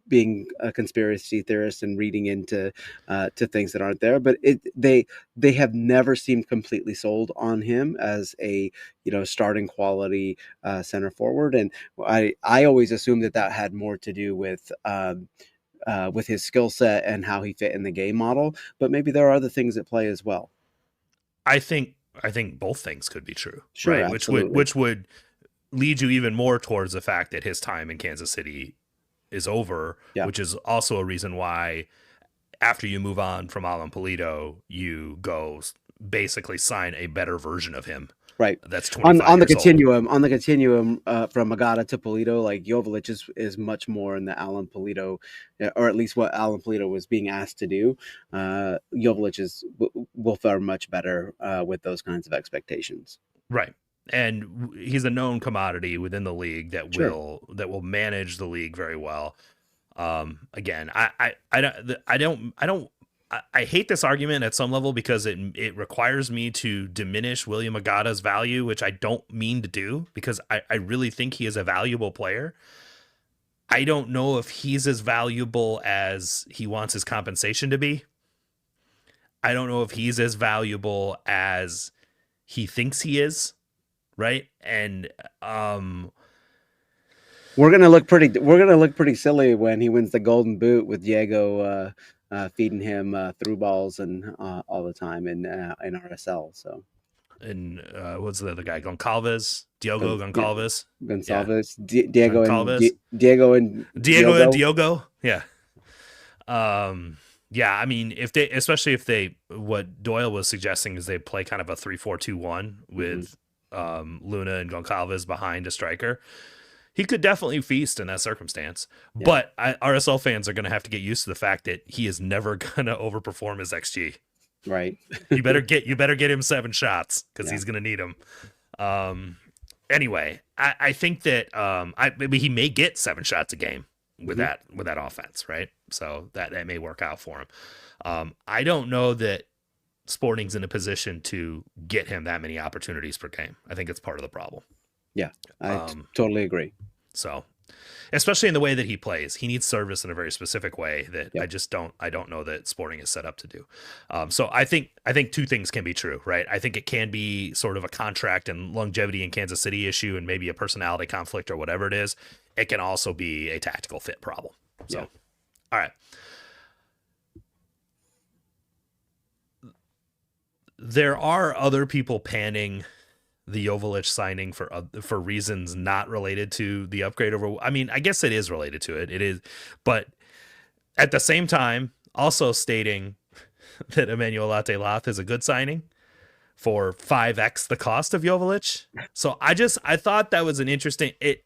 being a conspiracy theorist and reading into to things that aren't there. But they have never seemed completely sold on him as a starting quality center forward, and I always assumed that had more to do with his skill set and how he fit in the game model. But maybe there are other things at play as well.
I think both things could be true,
Sure,
right?
absolutely.
Which would lead you even more towards the fact that his time in Kansas City is over,
Yeah,
which is also a reason why after you move on from Alan Pulido, you go basically sign a better version of him
right.
that's
On
25
on the
years old.
continuum from Magata to Polito, like Joveljic is much more in the Alan Polito, or at least what Alan Polito was being asked to do. Joveljic will fare much better with those kinds of expectations.
Right. And he's a known commodity within the league that
Sure.
will manage the league very well. Again, I hate this argument at some level because it requires me to diminish William Agata's value, which I don't mean to do because I really think he is a valuable player. I don't know if he's as valuable as he wants his compensation to be. I don't know if he's as valuable as he thinks he is, right? And
we're gonna look pretty silly when he wins the Golden Boot with Diego feeding him through balls and all the time in RSL. So
and what's the other guy? Goncalves, Diogo
yeah,
Goncalves. Yeah,
Gonçalves, Diego and
Goncalves,
Diego and
Diego and
Diogo.
Diogo. Yeah. Yeah, I mean, especially if what Doyle was suggesting is they play kind of a 3-4-2-1
Hmm.
with Luna and Goncalves behind a striker. He could definitely feast in that circumstance,
Yeah,
but RSL fans are going to have to get used to the fact that he is never going to overperform his XG.
right.
You better get him 7 shots because
Yeah.
he's going to need them. Anyway, I think that maybe he may get 7 shots a game with
Hmm.
that offense, right? So that may work out for him. I don't know that Sporting's in a position to get him that many opportunities per game. I think it's part of the problem.
Yeah, I
Um,
totally agree.
so, especially in the way that he plays, he needs service in a very specific way that
Yep.
I don't know that Sporting is set up to do. So I think two things can be true, right? I think it can be sort of a contract and longevity in Kansas City issue and maybe a personality conflict or whatever it is. It can also be a tactical fit problem. So,
Yeah.
all right. There are other people panning the Joveljic signing for reasons not related to the upgrade over. I mean, I guess it is related to it. It is, but at the same time, also stating that Emmanuel Latte-Lath is a good signing for 5x the cost of Joveljic. So I thought that was an interesting. It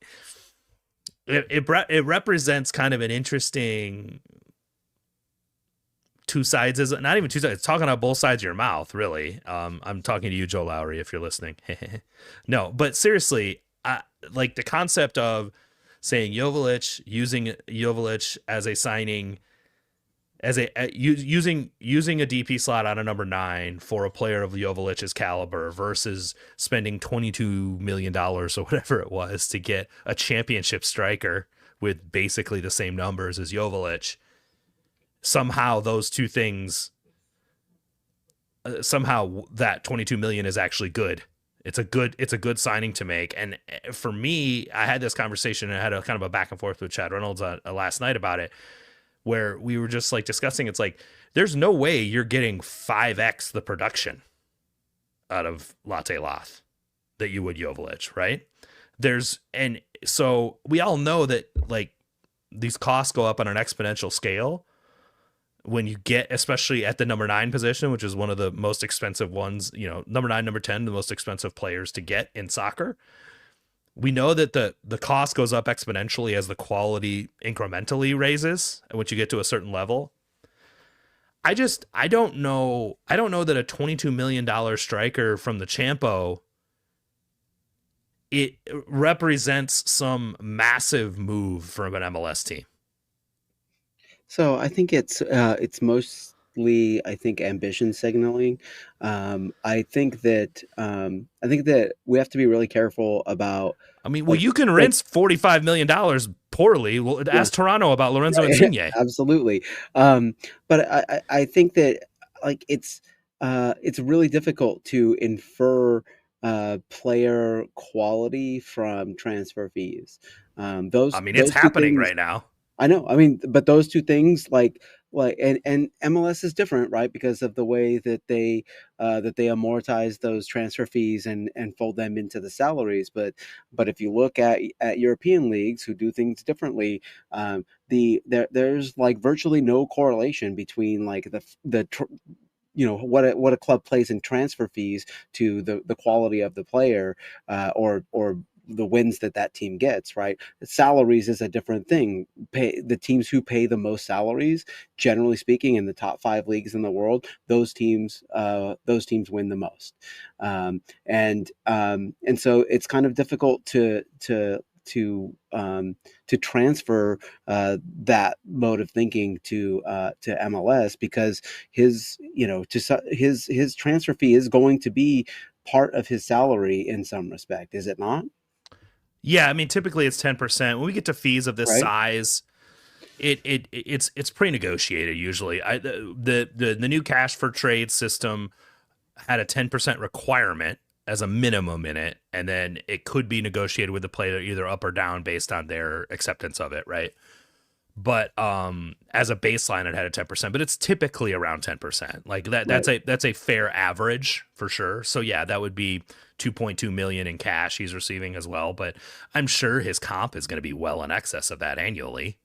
represents kind of an interesting two sides, is not even two sides. It's talking out both sides of your mouth, really. I'm talking to you, Joe Lowry, if you're listening. No, but seriously, like the concept of saying using Joveljic as a signing, using a DP slot on a number 9 for a player of Joveljic's caliber versus spending $22 million or whatever it was to get a championship striker with basically the same numbers as Joveljic. Somehow those two things, somehow that 22 million is actually good. It's a good signing to make. And for me, I had this conversation and I had a kind of a back and forth with Chad Reynolds last night about it, where we were just like discussing, it's like, there's no way you're getting 5x the production out of Latte Loth that you would Joveljic, right? And so we all know that like these costs go up on an exponential scale when you get, especially at the number 9 position, which is one of the most expensive ones, number 9, number 10, the most expensive players to get in soccer. We know that the cost goes up exponentially as the quality incrementally raises, and once you get to a certain level. I don't know that a $22 million striker from the Champo, it represents some massive move from an MLS team.
So I think it's mostly, I think, ambition signaling. I think that we have to be really careful about,
I mean, well,
like
you can
like
rinse $45 million poorly. Well,
yeah,
ask Toronto about Lorenzo
right,
Insigne.
absolutely. But I think that, like, it's really difficult to infer player quality from transfer fees.
I mean, it's
Those two
happening
things.
right now.
I know. I mean, but those two things, and MLS is different, right? Because of the way that they amortize those transfer fees and fold them into the salaries. But if you look at European leagues who do things differently, there's like virtually no correlation between like what a club plays in transfer fees to the quality of the player, or the wins that team gets. Right, salaries is a different thing. The teams who pay the most salaries, generally speaking, in the top 5 leagues in the world, those teams win the most. And so it's kind of difficult to transfer that mode of thinking to MLS, because his transfer fee is going to be part of his salary in some respect, is it not?
Yeah, I mean, typically it's 10%. When we get to fees of this
Right.
size, it's pre-negotiated usually. The new cash for trade system had a 10% requirement as a minimum in it, and then it could be negotiated with the player either up or down based on their acceptance of it, right? But as a baseline it had a 10%, but it's typically around 10%. Like
Right.
that's a fair average for sure. So yeah, that would be 2.2 million in cash he's receiving as well, but I'm sure his comp is going to be well in excess of that annually.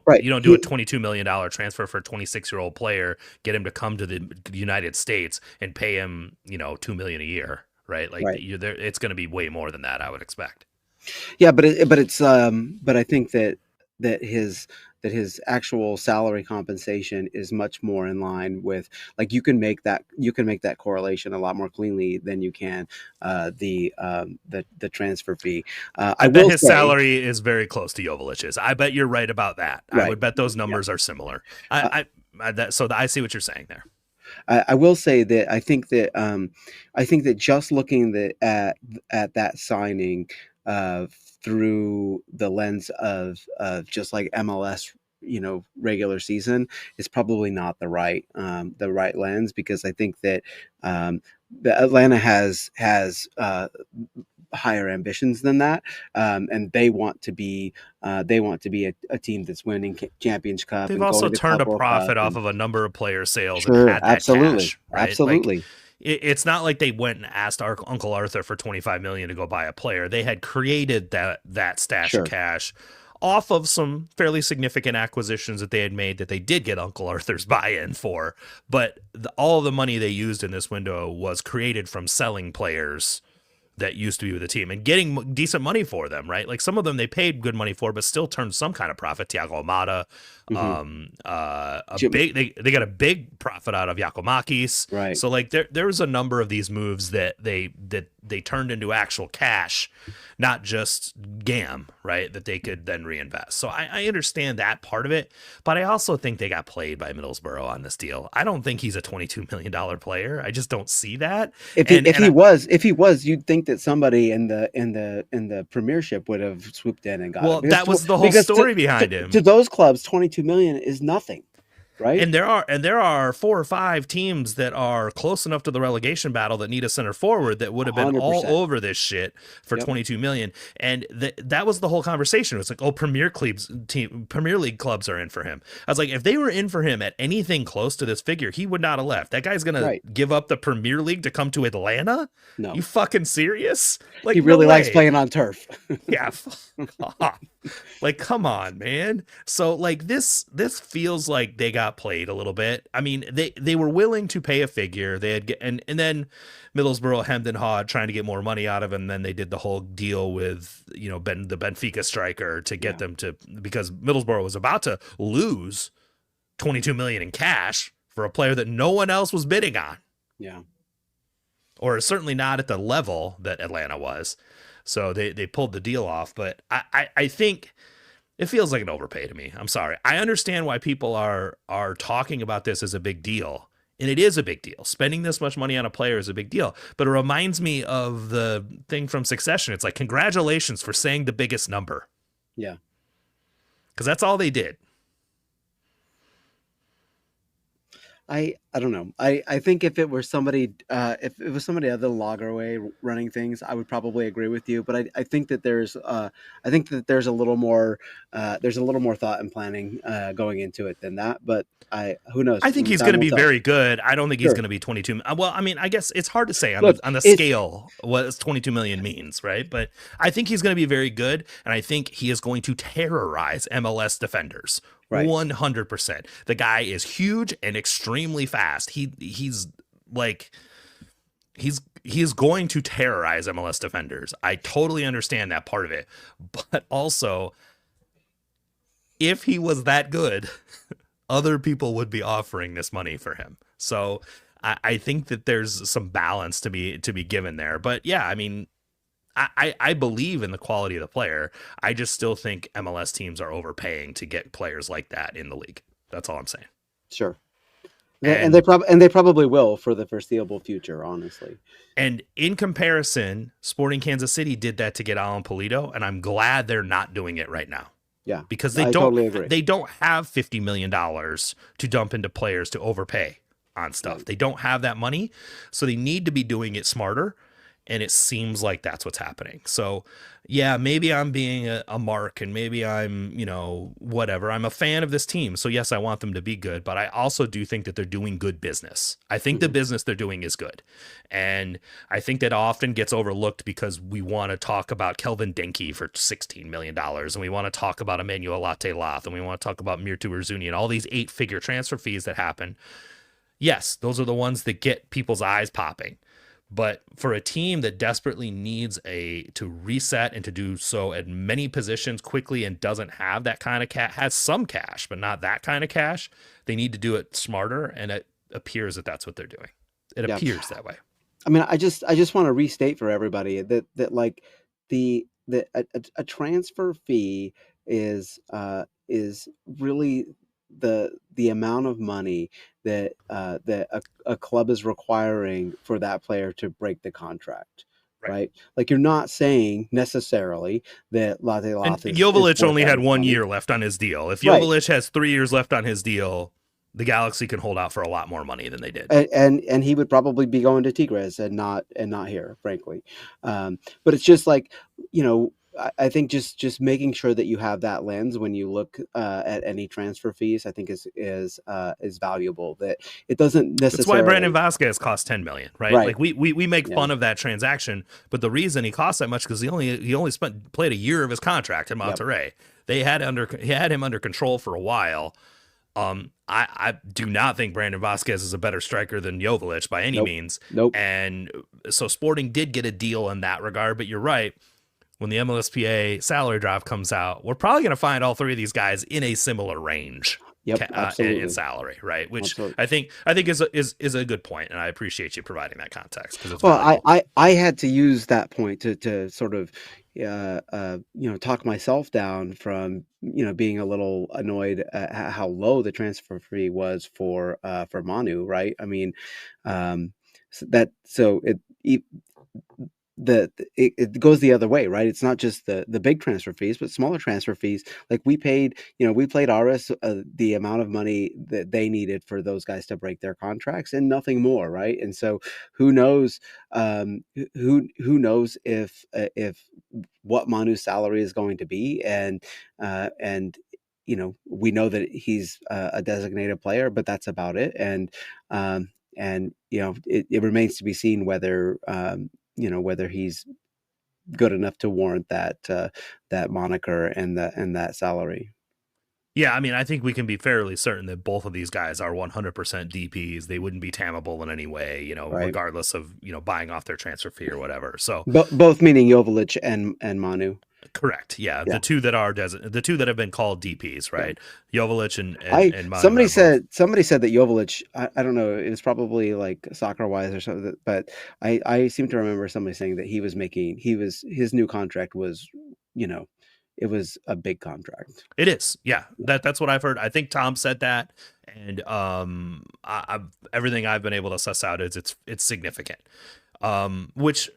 Right.
You don't do a $22 million transfer for a 26-year-old player, get him to come to the United States and pay him, 2 million a year, right? Like
Right.
it's going to be way more than that, I would expect.
Yeah, but I think that his actual salary compensation is much more in line with, like, you can make that correlation a lot more cleanly than you can the transfer fee.
I
I
bet
will
his
say,
salary is very close to Jovovic's. I bet you're right about that. I
right.
would bet those
Yeah.
numbers are similar.
Uh,
I see what you're saying there.
I will say that I think that just looking at that signing uh, through the lens of just like MLS, regular season, is probably not the right lens, because I think that the Atlanta has higher ambitions than that, and they want to be a team that's winning Champions Cup
They've
and
also
going to
turned
Club
a
World Cup.
profit off
And
of a number of player sales and
sure,
had that
absolutely,
cash, right? Like
absolutely.
it's not like they went and asked our Uncle Arthur for 25 million to go buy a player. They had created that stash of
Sure.
cash off of some fairly significant acquisitions that they had made that they did get Uncle Arthur's buy-in for. But all the money they used in this window was created from selling players that used to be with the team and getting decent money for them, right? Like some of them they paid good money for, but still turned some kind of profit. Thiago Almada,
Hmm.
a
Jim,
big they got a big profit out of Yakomakis.
right.
So like there was a number of these moves that they turned into actual cash, not just GAM, right? That they could then reinvest. So I understand that part of it, but I also think they got played by Middlesbrough on this deal. I don't think he's a $22 million player. I just don't see that. And
If
and
he was, you'd think that somebody in the Premiership would have swooped in and got it,
well, that was the whole
because
story behind him.
to those clubs, 22 million is nothing. right?
And there are 4 or 5 teams that are close enough to the relegation battle that need a center forward that would have been all
100%.
over this shit for
Yep.
22 million. And that was the whole conversation. It was like, oh, Premier League clubs are in for him. I was like, if they were in for him at anything close to this figure, he would not have left. That guy's gonna
Right.
give up the Premier League to come to Atlanta? You
No.
fucking serious?
He
Like, no
really likes
way.
playing on turf.
Yeah, fuck off. Like, come on, man. So like this feels like they got played a little bit. I mean, they were willing to pay a figure. They had and then Middlesbrough hemmed and hawed trying to get more money out of him. Then they did the whole deal with, the Benfica striker to get
Yeah.
them to, because Middlesbrough was about to lose 22 million in cash for a player that no one else was bidding on,
Yeah.
or certainly not at the level that Atlanta was. So they pulled the deal off. But I think it feels like an overpay to me. I'm sorry. I understand why people are talking about this as a big deal. And it is a big deal. Spending this much money on a player is a big deal. But it reminds me of the thing from Succession. It's like, congratulations for saying the biggest number.
Yeah.
Because that's all they did.
I don't know. I think if it were somebody, if it was somebody other than Lagerway running things, I would probably agree with you. But I think that there's a little more thought and planning going into it than that. But who knows?
I think he's
Time
going to
will
be
tell.
very good. I don't think he's
Sure.
going to be 22. Well, I mean, I guess it's hard to say on
Look,
the
it's
scale what 22 million means, right? But I think he's going to be very good, and I think he is going to terrorize MLS defenders.
right.
100%. The guy is huge and extremely fast. He's going to terrorize MLS defenders. I totally understand that part of it. But also, if he was that good, other people would be offering this money for him. So I think that there's some balance to be given there. But yeah, I mean, I believe in the quality of the player. I just still think MLS teams are overpaying to get players like that in the league. That's all I'm saying.
Sure.
And
And they probably will for the foreseeable future, honestly.
And in comparison, Sporting Kansas City did that to get Alan Pulido, and I'm glad they're not doing it right now.
Yeah.
Because
I totally agree.
they don't have $50 million to dump into players to overpay on stuff.
Right.
They don't have that money, so they need to be doing it smarter. And it seems like that's what's happening. So, yeah, maybe I'm being a mark, and maybe I'm, whatever. I'm a fan of this team. So, yes, I want them to be good. But I also do think that they're doing good business. I think the business they're doing is good. And I think that often gets overlooked because we want to talk about Kelvin Denke for $16 million. And we want to talk about Emmanuel Latte-Lath. And we want to talk about Mirtu Erzuni and all these 8-figure transfer fees that happen. Yes, those are the ones that get people's eyes popping. But for a team that desperately needs to reset and to do so at many positions quickly and doesn't have that kind of has some cash, but not that kind of cash, they need to do it smarter. And it appears that that's what they're doing. It appears that way.
I mean, I just want to restate for everybody that like a transfer fee is really the amount of money that a club is requiring for that player to break the contract. Right. Like, you're not saying necessarily that Latte Lath
and Jovic only had 1
money.
year left on his deal. If Jovic has 3 years left on his deal, the Galaxy can hold out for a lot more money than they did.
And he would probably be going to Tigres and not here, frankly. But it's just like, I think just making sure that you have that lens when you look at any transfer fees, I think is valuable. That it doesn't necessarily.
That's why Brandon Vasquez cost $10 million, right? Like we make fun of that transaction, but the reason he cost that much because he only played a year of his contract in Monterrey. Yep. He had him under control for a while. I do not think Brandon Vasquez is a better striker than Jovic by any means.
Nope.
And so Sporting did get a deal in that regard, but you're right. When the MLSPA salary draft comes out, we're probably going to find all three of these guys in a similar range.
Yep, absolutely.
In salary, right? Which
absolutely.
I think is a good point, and I appreciate you providing that context because it's
I had to use that point to sort of talk myself down from being a little annoyed at how low the transfer fee was for Manu, right? I mean, it goes the other way, right? It's not just the big transfer fees, but smaller transfer fees. Like we played Aris the amount of money that they needed for those guys to break their contracts and nothing more, right? And so who knows, who knows if what Manu's salary is going to be, and we know that he's a designated player, but that's about it. And it remains to be seen whether whether he's good enough to warrant that moniker and that salary.
Yeah, I mean, I think we can be fairly certain that both of these guys are 100% DPs. They wouldn't be tammable in any way,
Right.
regardless of, buying off their transfer fee or whatever. So,
Both meaning Joveljic and Manu.
correct. Yeah,
Yeah.
the two that have been called DPs,
Yeah.
right? Joveljic and
I
and Manu
somebody
are both.
said that Joveljic, I don't know, it was probably like soccer wise or something, but I seem to remember somebody saying that his new contract was, you know, it was a big contract.
It is, yeah.
Yeah.
That's what I've heard. I think Tom said that, and everything I've been able to suss out is it's significant. Which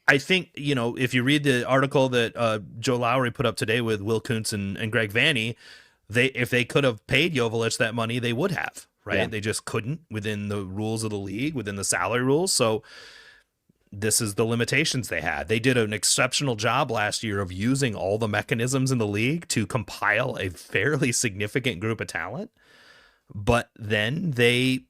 I think, if you read the article that Joe Lowry put up today with Will Kuntz and Greg Vanny, if they could have paid Joveljic that money, they would have, right?
Yeah.
They just couldn't within the rules of the league, within the salary rules. So this is the limitations they had. They did an exceptional job last year of using all the mechanisms in the league to compile a fairly significant group of talent. But then they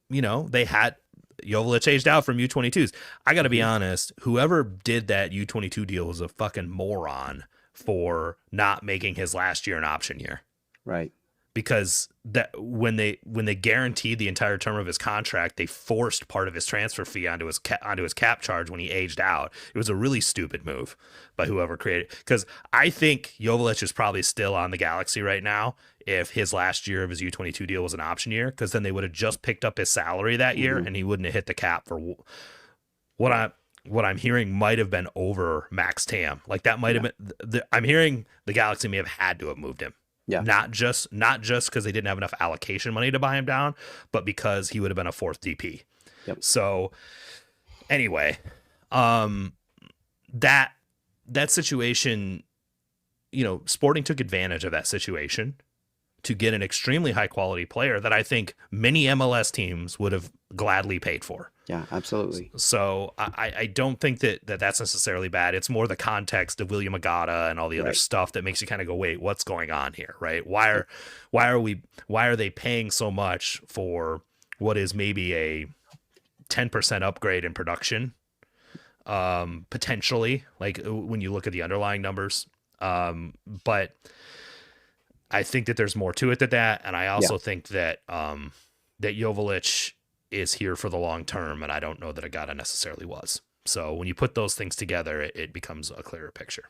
had Joveljic aged out from U22s. I got to be
Mhm.
honest, whoever did that U22 deal was a fucking moron for not making his last year an option year.
Right.
Because that when they guaranteed the entire term of his contract, they forced part of his transfer fee onto his cap charge when he aged out. It was a really stupid move by whoever created. Because I think Joveljic is probably still on the Galaxy right now if his last year of his U22 deal was an option year, because then they would have just picked up his salary that year
Hmm.
and he wouldn't have hit the cap for what I'm hearing might have been over max TAM. Like that might have
Yeah.
been. I'm hearing the Galaxy may have had to have moved him,
Yeah.
not just because they didn't have enough allocation money to buy him down, but because he would have been a fourth DP.
Yep.
So anyway, that situation, Sporting took advantage of that situation to get an extremely high quality player that I think many MLS teams would have gladly paid for.
Yeah, absolutely.
So I don't think that's necessarily bad. It's more the context of William Agata and all the other
Right.
stuff that makes you kind of go, wait, what's going on here, right? Why are they paying so much for what is maybe a 10% upgrade in production, potentially, like when you look at the underlying numbers. But I think that there's more to it than that, and I also think that that Joveljic is here for the long term, and I don't know that Agata necessarily was. So when you put those things together, it becomes a clearer picture.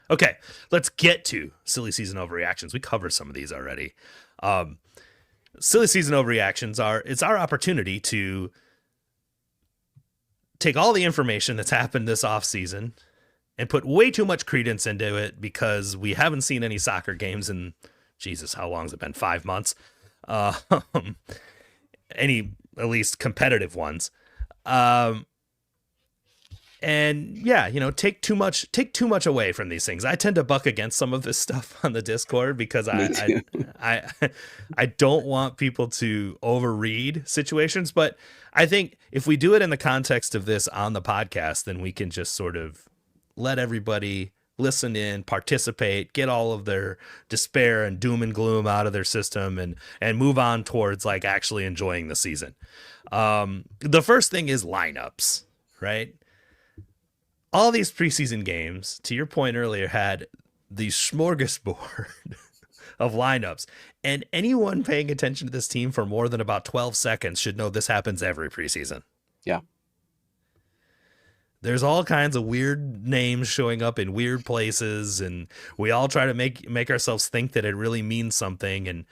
Okay, let's get to silly season overreactions. We covered some of these already. Silly season overreactions it's our opportunity to take all the information that's happened this offseason and put way too much credence into it because we haven't seen any soccer games in, Jesus, how long has it been? 5 months? Any, at least competitive ones. And yeah, take too much away from these things. I tend to buck against some of this stuff on the Discord because
Me too.
I don't want people to overread situations, but I think if we do it in the context of this on the podcast, then we can just sort of let everybody listen in, participate, get all of their despair and doom and gloom out of their system and move on towards like actually enjoying the season. The first thing is lineups, right? All these preseason games, to your point earlier, had the smorgasbord of lineups. And anyone paying attention to this team for more than about 12 seconds should know this happens every preseason.
Yeah.
There's all kinds of weird names showing up in weird places, and we all try to make ourselves think that it really means something. And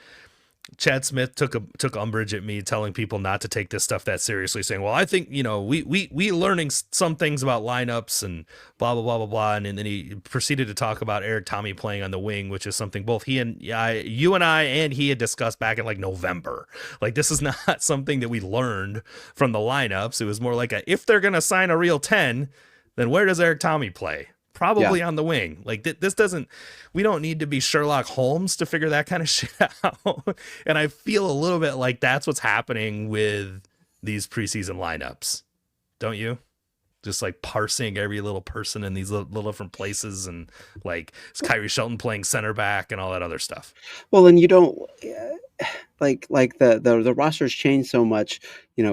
Chad Smith took umbrage at me telling people not to take this stuff that seriously, saying, "Well, I think we learning some things about lineups and blah blah blah blah blah," and then he proceeded to talk about Eric Tommy playing on the wing, which is something both you and I and he had discussed back in like November. Like this is not something that we learned from the lineups. It was more like if they're gonna sign a real 10, then where does Eric Tommy play? Probably on the wing. Like this doesn't, we don't need to be Sherlock Holmes to figure that kind of shit out. And I feel a little bit like that's what's happening with these preseason lineups. Don't you? Just like parsing every little person in these little different places, and like is Kyrie Shelton playing center back and all that other stuff.
Well, and you don't like the rosters change so much,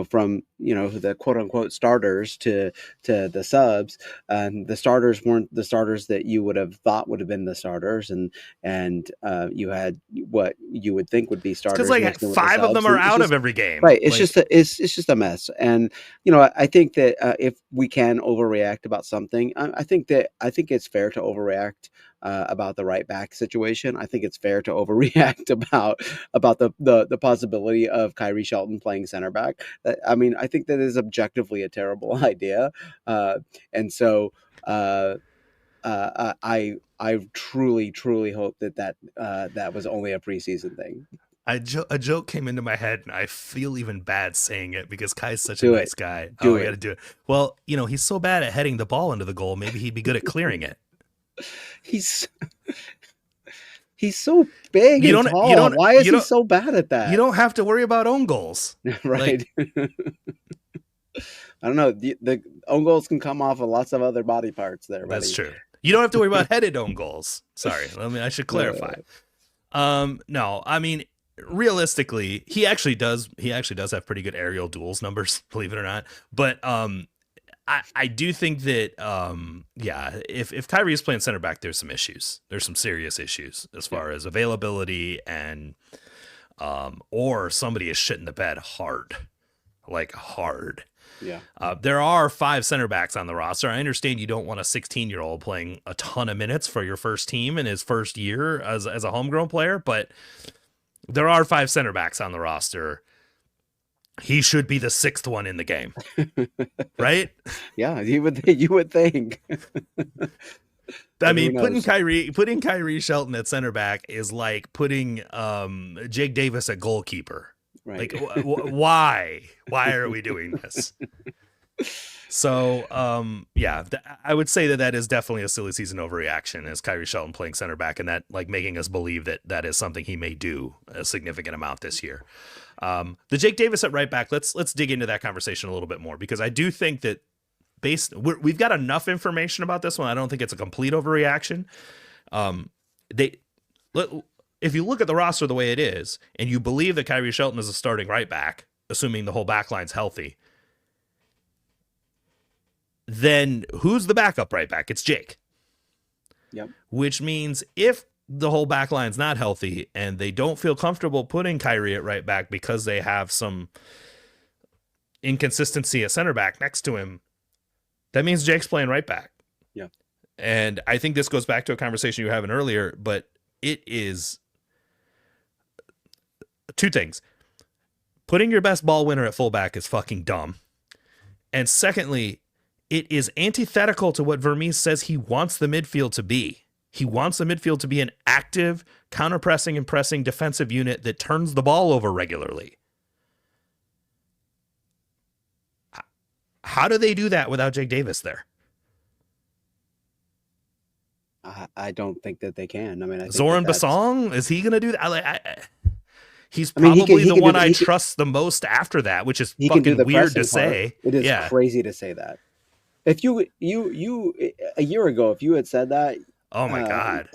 from the quote unquote starters to the subs. The starters weren't the starters that you would have thought would have been the starters, and you had what you would think would be starters.
Because like 5 of them are out of every game,
right? It's just a mess, and I think that if we can overreact about something, I think it's fair to overreact about the right back situation. I think it's fair to overreact about the possibility of Kyrie Shelton playing center back. I mean, I think that is objectively a terrible idea, and so I truly hope that was only a preseason thing.
A joke came into my head, and I feel even bad saying it because Kai's such a nice guy. I got to do it. Well, he's so bad at heading the ball into the goal. Maybe he'd be good at clearing it.
He's so big and tall. Why is he so bad at that?
You don't have to worry about own goals.
Right. I don't know. The own goals can come off of lots of other body parts there. Buddy.
That's true. You don't have to worry about headed own goals. Sorry. I should clarify. No, I mean, realistically, he actually does have pretty good aerial duels numbers, believe it or not. But I do think that if Kyrie is playing center back, there's some issues. There's some serious issues as far as availability and or somebody is shitting the bed hard.
Yeah.
There are 5 center backs on the roster. I understand you don't want a 16-year-old playing a ton of minutes for your first team in his first year as a homegrown player, but there are 5 center backs on the roster. He should be the 6th one in the game, right?
Yeah, you would think.
I mean, putting Kyrie Shelton at center back is like putting Jake Davis at goalkeeper. Right. Like, why are we doing this? So, I would say that is definitely a silly season overreaction, as Kyrie Shelton playing center back, and that like making us believe that is something he may do a significant amount this year. The Jake Davis at right back, let's dig into that conversation a little bit more, because I do think that we've got enough information about this one. I don't think it's a complete overreaction. If you look at the roster the way it is, and you believe that Kyrie Shelton is a starting right back, assuming the whole back line's healthy, then who's the backup right back? It's Jake.
Yep.
Which means if the whole back line's not healthy and they don't feel comfortable putting Kyrie at right back because they have some inconsistency at center back next to him, that means Jake's playing right back.
Yeah.
And I think this goes back to a conversation you were having earlier, but it is 2 things. Putting your best ball winner at fullback is fucking dumb. And secondly, it is antithetical to what Vermes says he wants the midfield to be. He wants the midfield to be an active, counter-pressing and pressing defensive unit that turns the ball over regularly. How do they do that without Jake Davis there?
I don't think that they can. I mean,
Zoran Basong, is he going to do that? He's probably the one I trust the most after that, which is fucking weird to say.
It is crazy to say that. If you a year ago, if you had said that,
oh my God.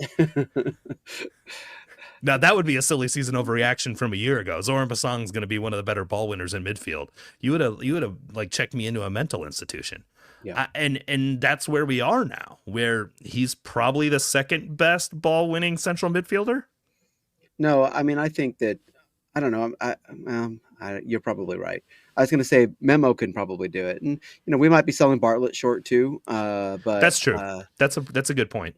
Now that would be a silly season overreaction from a year ago. Zoran Basong is going to be one of the better ball winners in midfield. You would have like checked me into a mental institution. Yeah. And that's where we are now, where he's probably the second best ball winning central midfielder.
No, I mean, I think that, I don't know. You're probably right. I was going to say Memo can probably do it, and we might be selling Bartlett short too. But
that's true. That's a good point.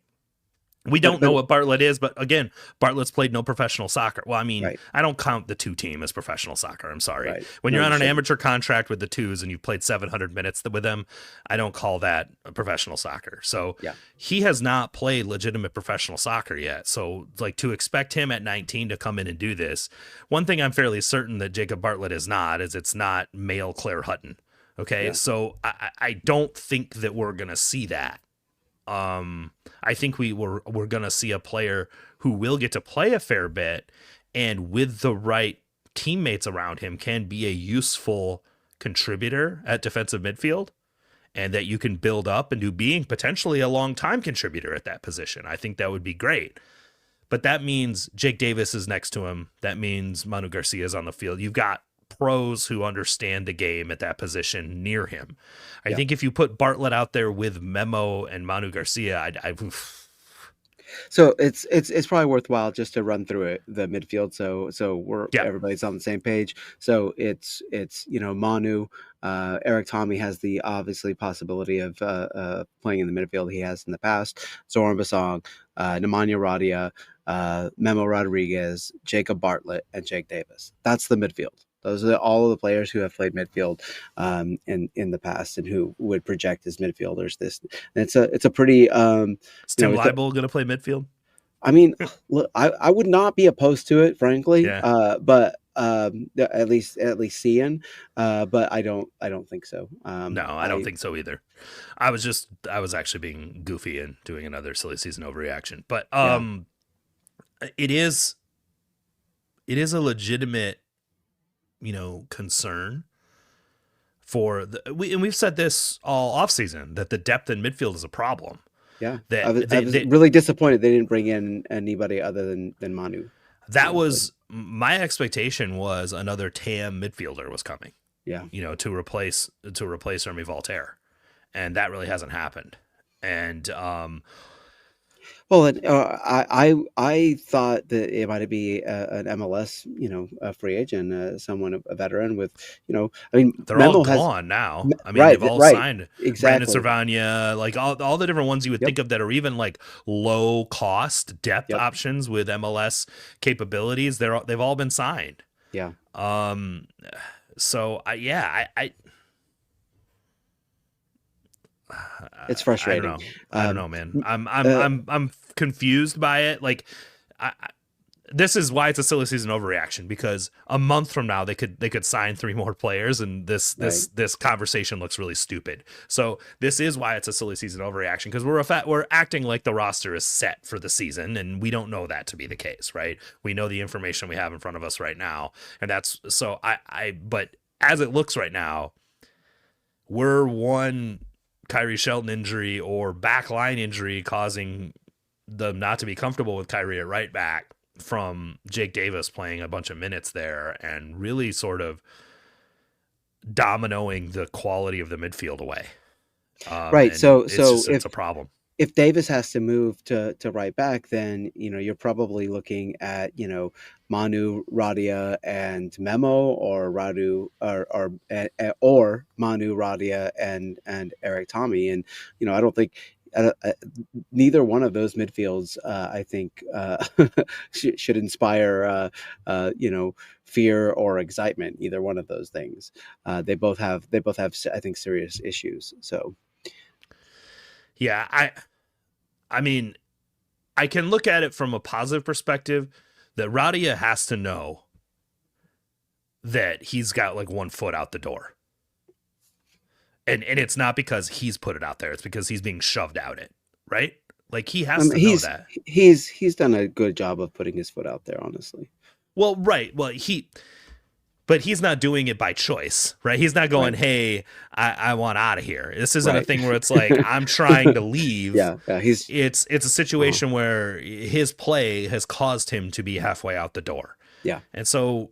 We don't
but
know what Bartlett is, but again, Bartlett's played no professional soccer. Well, I mean,
right,
I don't count the two team as professional soccer. I'm sorry.
right.
When
No,
you're
you
on an
shouldn't.
amateur contract with the twos and you've played 700 minutes with them, I don't call that a professional soccer. So
Yeah,
he has not played legitimate professional soccer yet. So, like, to expect him at 19 to come in and do this, one thing I'm fairly certain that Jacob Bartlett is not is it's not male Claire Hutton. Okay.
yeah,
So I don't think that we're going to see that. I think we're going to see a player who will get to play a fair bit and with the right teammates around him can be a useful contributor at defensive midfield and that you can build up into being potentially a long time contributor at that position. I think that would be great. But that means Jake Davis is next to him. That means Manu Garcia is on the field. You've got pros who understand the game at that position near him. I
yeah.
think if you put Bartlett out there with Memo and Manu Garcia,
So it's probably worthwhile just to run through it, the midfield, so we're
yeah,
everybody's on the same page. So it's Manu, Eric Tommy has the obviously possibility of playing in the midfield he has in the past. Zoran Basong, Nemanja Radia, Memo Rodriguez, Jacob Bartlett, and Jake Davis. That's the midfield. Those are all of the players who have played midfield in the past and who would project as midfielders. It's a pretty
is
you
Tim
know it's a,
Leibel going to play midfield?
I mean, look, I would not be opposed to it, frankly.
Yeah,
But at least seeing, but I don't think so.
no, I don't think so either. I was actually being goofy and doing another silly season overreaction, but
Yeah,
it is a legitimate concern for and we've said this all offseason that the depth in midfield is a problem.
yeah. I
That
was I was really disappointed they didn't bring in anybody other than Manu.
that
Honestly,
was my expectation was another TAM midfielder was coming,
yeah.
to replace Remy Voltaire, and that really hasn't happened. And
Well, and, I thought that it might be an MLS, a free agent, someone a veteran with, I mean,
they're all
Memo has
gone now. I mean,
right,
they've all
right,
signed Brandon
exactly.
Servania, like all the different ones you would
Yep,
think of that are even like low cost depth
yep,
options with MLS capabilities. They've all been signed.
yeah.
Um, so
It's
I don't
frustrating.
know. I don't
Um,
know, man. I'm
uh,
I'm I'm confused by it. Like, this is why it's a silly season overreaction because a month from now they could sign three more players and this
right.
this this conversation looks really stupid. So this is why it's a silly season overreaction because we're acting like the roster is set for the season and we don't know that to be the case, right? We know the information we have in front of us right now, and that's so I but as it looks right now, we're one Kyrie Shelton injury or back line injury causing them not to be comfortable with Kyrie at right back from Jake Davis playing a bunch of minutes there and really sort of dominoing the quality of the midfield away.
Right.
And
So
it's a problem.
if Davis has to move to right back, then you're probably looking at Manu, Radia, and Memo, or Radu, or Manu, Radia, and Eric Tommy, and I don't think. Neither one of those midfields, I think, should inspire, fear or excitement. Either one of those things. They both have, I think, serious issues. So,
Yeah, I mean, I can look at it from a positive perspective that Radia has to know that he's got like 1 foot out the door. And it's not because he's put it out there, it's because he's being shoved out it, right? Like he
I
has
mean,
to know that.
he's done a good job of putting his foot out there, honestly.
Well, right. Well, but he's not doing it by choice, right? He's not going,
Right,
"Hey, I want out of here." This isn't a
right.
thing where it's like I'm trying to leave.
Yeah, yeah. He's
It's a
uh
situation where his play has caused him to be halfway out the door.
yeah,
And so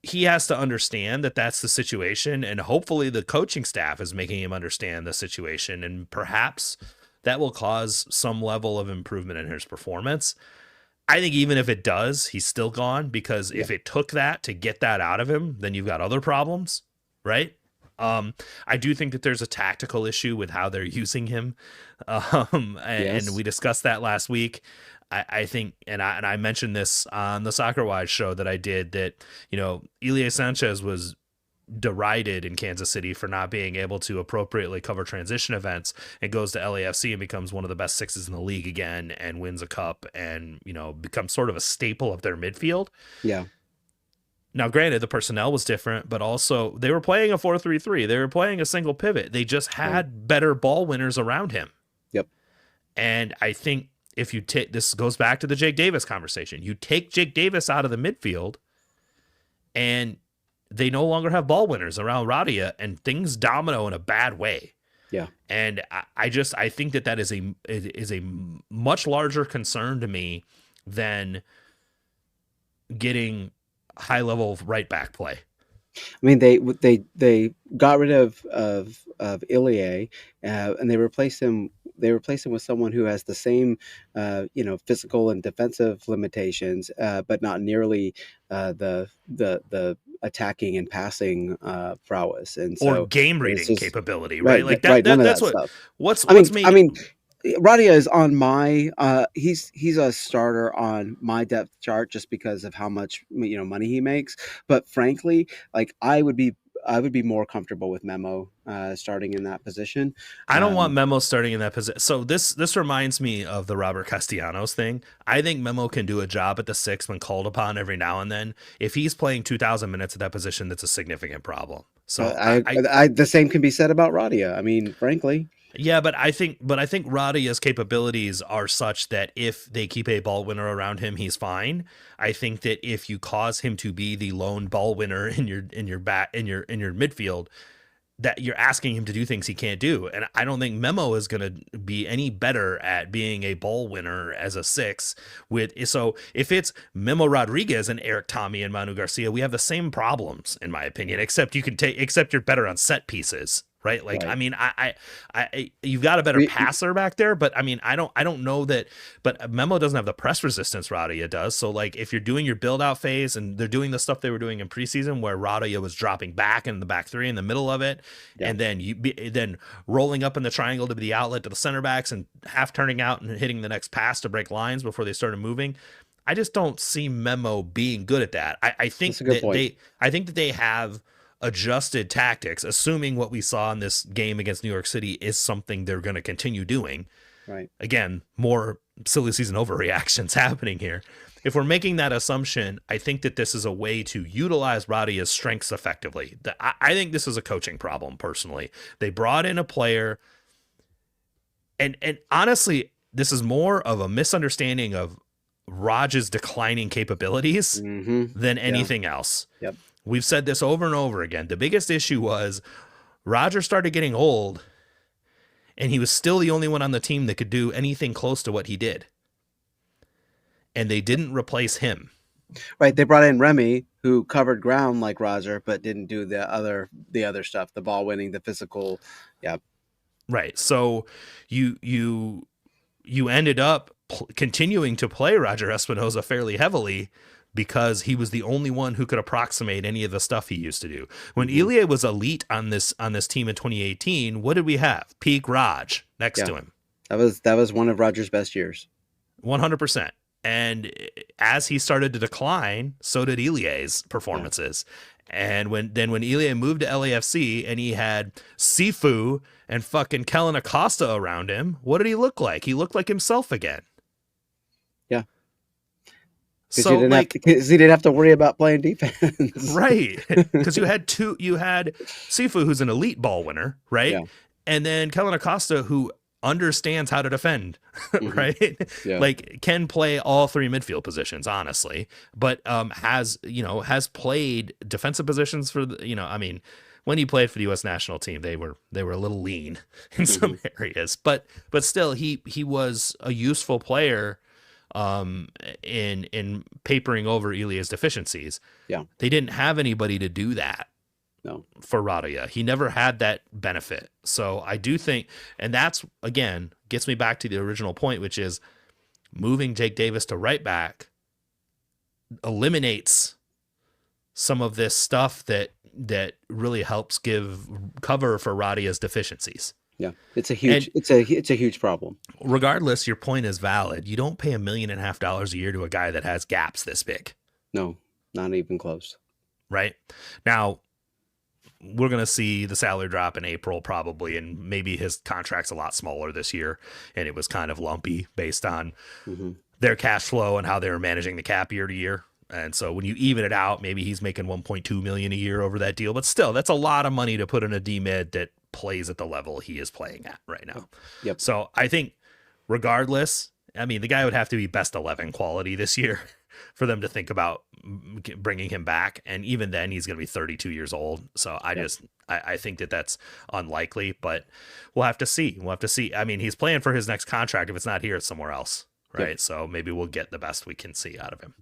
he has to understand that that's the situation, and hopefully the coaching staff is making him understand the situation, and perhaps that will cause some level of improvement in his performance. I think even if it does, he's still gone because
yeah,
if it took that to get that out of him, then you've got other problems, right? I do think that there's a tactical issue with how they're using him. And
Yes.
we discussed that last week. I think, and I mentioned this on the Soccer Wise show that I did, that, Ilie Sanchez was derided in Kansas City for not being able to appropriately cover transition events, and goes to LAFC and becomes one of the best sixes in the league again and wins a cup and, becomes sort of a staple of their midfield.
Yeah.
Now, granted, the personnel was different, but also they were playing a 4-3-3. They were playing a single pivot. They just had better ball winners around him.
Yep.
And I think if you take, this goes back to the Jake Davis conversation. You take Jake Davis out of the midfield and they no longer have ball winners around Radia, and things domino in a bad way.
Yeah.
And I think that is a much larger concern to me than getting high level right back play.
I mean, they got rid of Ilie, and they replaced him. They replaced him with someone who has the same, physical and defensive limitations, but not nearly the attacking and passing prowess, and
or
so
game reading
just,
capability, right? Like that.
Right, none of
That's
that
what.
stuff.
Made.
I mean, Radia is on my he's a starter on my depth chart just because of how much money he makes. But frankly, like I would be more comfortable with Memo starting in that position.
I don't want Memo starting in that position. So this reminds me of the Robert Castellanos thing. I think Memo can do a job at the 6 when called upon every now and then. If he's playing 2,000 minutes at that position, that's a significant problem. So
the same can be said about Radia. I mean, frankly.
Yeah, but I think Radia's capabilities are such that if they keep a ball winner around him, he's fine. I think that if you cause him to be the lone ball winner in your midfield, that you're asking him to do things he can't do. And I don't think Memo is going to be any better at being a ball winner as a 6 so if it's Memo Rodriguez and Eric Tommy and Manu Garcia, we have the same problems in my opinion, except you're better on set pieces. Right. Like, right. I mean, I you've got a better passer back there, but I mean, I don't know that, but Memo doesn't have the press resistance Radia does. So like if you're doing your build out phase and they're doing the stuff they were doing in preseason where Radia was dropping back in the back 3 in the middle of it. Yeah. And then rolling up in the triangle to be the outlet to the center backs and half turning out and hitting the next pass to break lines before they started moving. I just don't see Memo being good at that. I think that they have adjusted tactics, assuming what we saw in this game against New York City is something they're going to continue doing. Right. Again, more silly season overreactions happening here. If we're making that assumption, I think that this is a way to utilize Radia's strengths effectively. I think this is a coaching problem, personally. They brought in a player, and honestly, this is more of a misunderstanding of Raj's declining capabilities than anything else. Yep. We've said this over and over again. The biggest issue was Roger started getting old, and he was still the only one on the team that could do anything close to what he did. And they didn't replace him.
Right. They brought in Remy, who covered ground like Roger, but didn't do the other stuff, the ball winning, the physical. Yeah.
Right. So you ended up continuing to play Roger Espinoza fairly heavily, because he was the only one who could approximate any of the stuff he used to do. When Ilie was elite on this team in 2018, what did we have? Peak Raj next to him.
That was one of Roger's best years.
100%. And as he started to decline, so did Ilie's performances. Yeah. And when Ilie moved to LAFC and he had Sifu and fucking Kellen Acosta around him, what did he look like? He looked like himself again.
Yeah. So because he didn't have to worry about playing defense.
Right. Because you had Sifu, who's an elite ball winner, right? Yeah. And then Kellen Acosta, who understands how to defend, right? Yeah. Like can play all 3 midfield positions, honestly, but has played defensive positions for I mean, when he played for the U.S. national team, they were a little lean in some areas, but still he was a useful player in papering over Ilie's deficiencies. Yeah. They didn't have anybody to do that. No. For Radia. He never had that benefit. So I do think, and that's, again, gets me back to the original point, which is moving Jake Davis to right back eliminates some of this stuff that that really helps give cover for Radia's deficiencies.
Yeah, it's a huge problem.
Regardless, your point is valid. You don't pay $1.5 million a year to a guy that has gaps this big.
No, not even close.
Right now, we're going to see the salary drop in April probably, and maybe his contract's a lot smaller this year, and it was kind of lumpy based on their cash flow and how they were managing the cap year to year. And so when you even it out, maybe he's making $1.2 million a year over that deal, but still, that's a lot of money to put in a D mid that plays at the level he is playing at right now.
Yep.
So I think regardless, I mean, the guy would have to be best 11 quality this year for them to think about bringing him back. And even then he's going to be 32 years old. So I think that that's unlikely, but we'll have to see. I mean, he's playing for his next contract. If it's not here, it's somewhere else. Right. Yep. So maybe we'll get the best we can see out of him.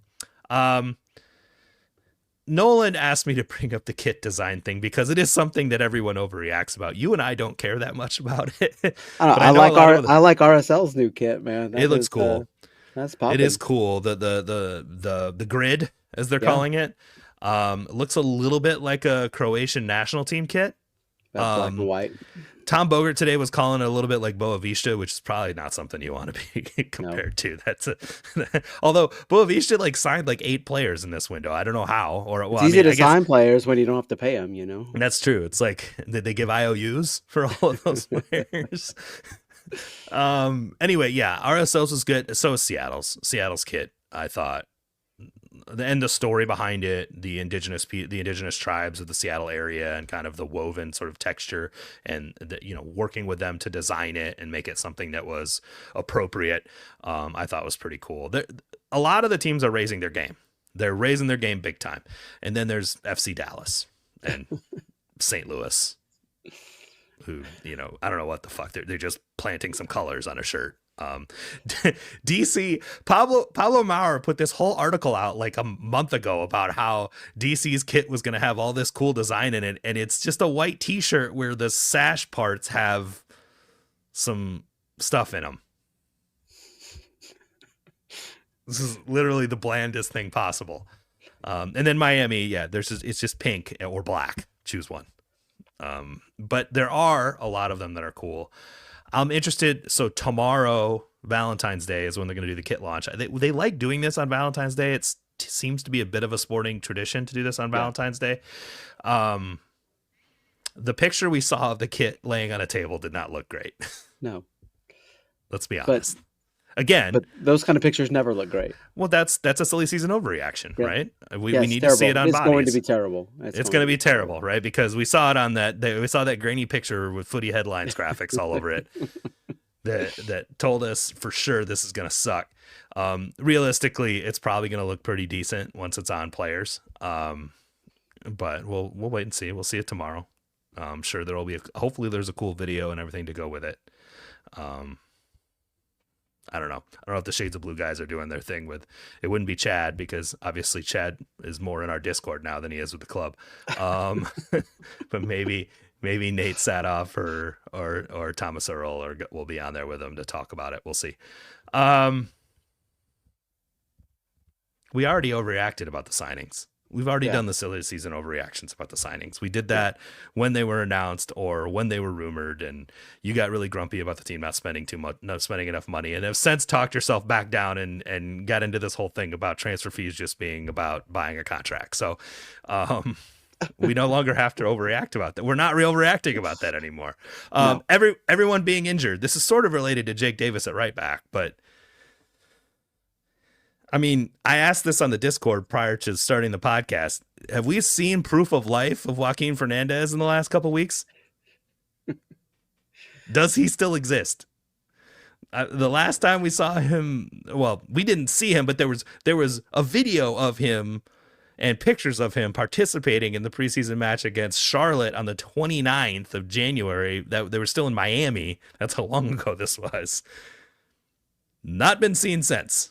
Nolan asked me to bring up the kit design thing because it is something that everyone overreacts about. You and I don't care that much about it.
I like RSL's new kit, man.
It looks cool.
That's popping.
It is cool. The grid, as they're calling it, looks a little bit like a Croatian national team kit.
That's black and white.
Tom Bogert today was calling it a little bit like Boavista, which is probably not something you want to be compared to. Although Boavista signed 8 players in this window. I don't know how.
It's easy to sign players when you don't have to pay them,
That's true. It's like, did they give IOUs for all of those players? Anyway, yeah, RSL's was good. So is Seattle's kit, I thought. And the story behind it, the indigenous tribes of the Seattle area, and kind of the woven sort of texture, and working with them to design it and make it something that was appropriate, I thought was pretty cool. A lot of the teams are raising their game. They're raising their game big time. And then there's FC Dallas and St. Louis, who, I don't know what the fuck. They're just planting some colors on a shirt. DC Pablo Maurer put this whole article out a month ago about how DC's kit was going to have all this cool design in it, and it's just a white t-shirt where the sash parts have some stuff in them. This is literally the blandest thing possible. And then Miami, it's just pink or black. Choose one. But there are a lot of them that are cool. I'm interested. So tomorrow, Valentine's Day, is when they're going to do the kit launch. They like doing this on Valentine's Day. It seems to be a bit of a sporting tradition to do this on Valentine's Day. The picture we saw of the kit laying on a table did not look great.
No.
Let's be honest. But
those kind of pictures never look great.
Well, that's a silly season overreaction, right? We need
terrible.
To see it on
bodies.
It's
going to be terrible.
It's going to be terrible, right? Because we saw it on we saw that grainy picture with footy headlines graphics all over it that told us for sure this is going to suck. Realistically, it's probably going to look pretty decent once it's on players. But we'll wait and see. We'll see it tomorrow. I'm sure there will be hopefully there's a cool video and everything to go with it. I don't know if the Shades of Blue guys are doing their thing with it. Wouldn't be Chad, because obviously Chad is more in our Discord now than he is with the club. But maybe Nate Sadoff or Thomas Earl will be on there with him to talk about it. We'll see. We already overreacted about the signings. We've already done the silly season overreactions about the signings. We did that when they were announced or when they were rumored, and you got really grumpy about the team not spending enough money, and have since talked yourself back down and got into this whole thing about transfer fees just being about buying a contract. So we no longer have to overreact about that. We're not overreacting about that anymore. No. Everyone being injured. This is sort of related to Jake Davis at right back, but I mean, I asked this on the Discord prior to starting the podcast. Have we seen proof of life of Joaquin Fernandez in the last couple of weeks? Does he still exist? The last time we saw him, well, we didn't see him, but there was a video of him and pictures of him participating in the preseason match against Charlotte on the 29th of January. That they were still in Miami. That's how long ago this was. Not been seen since.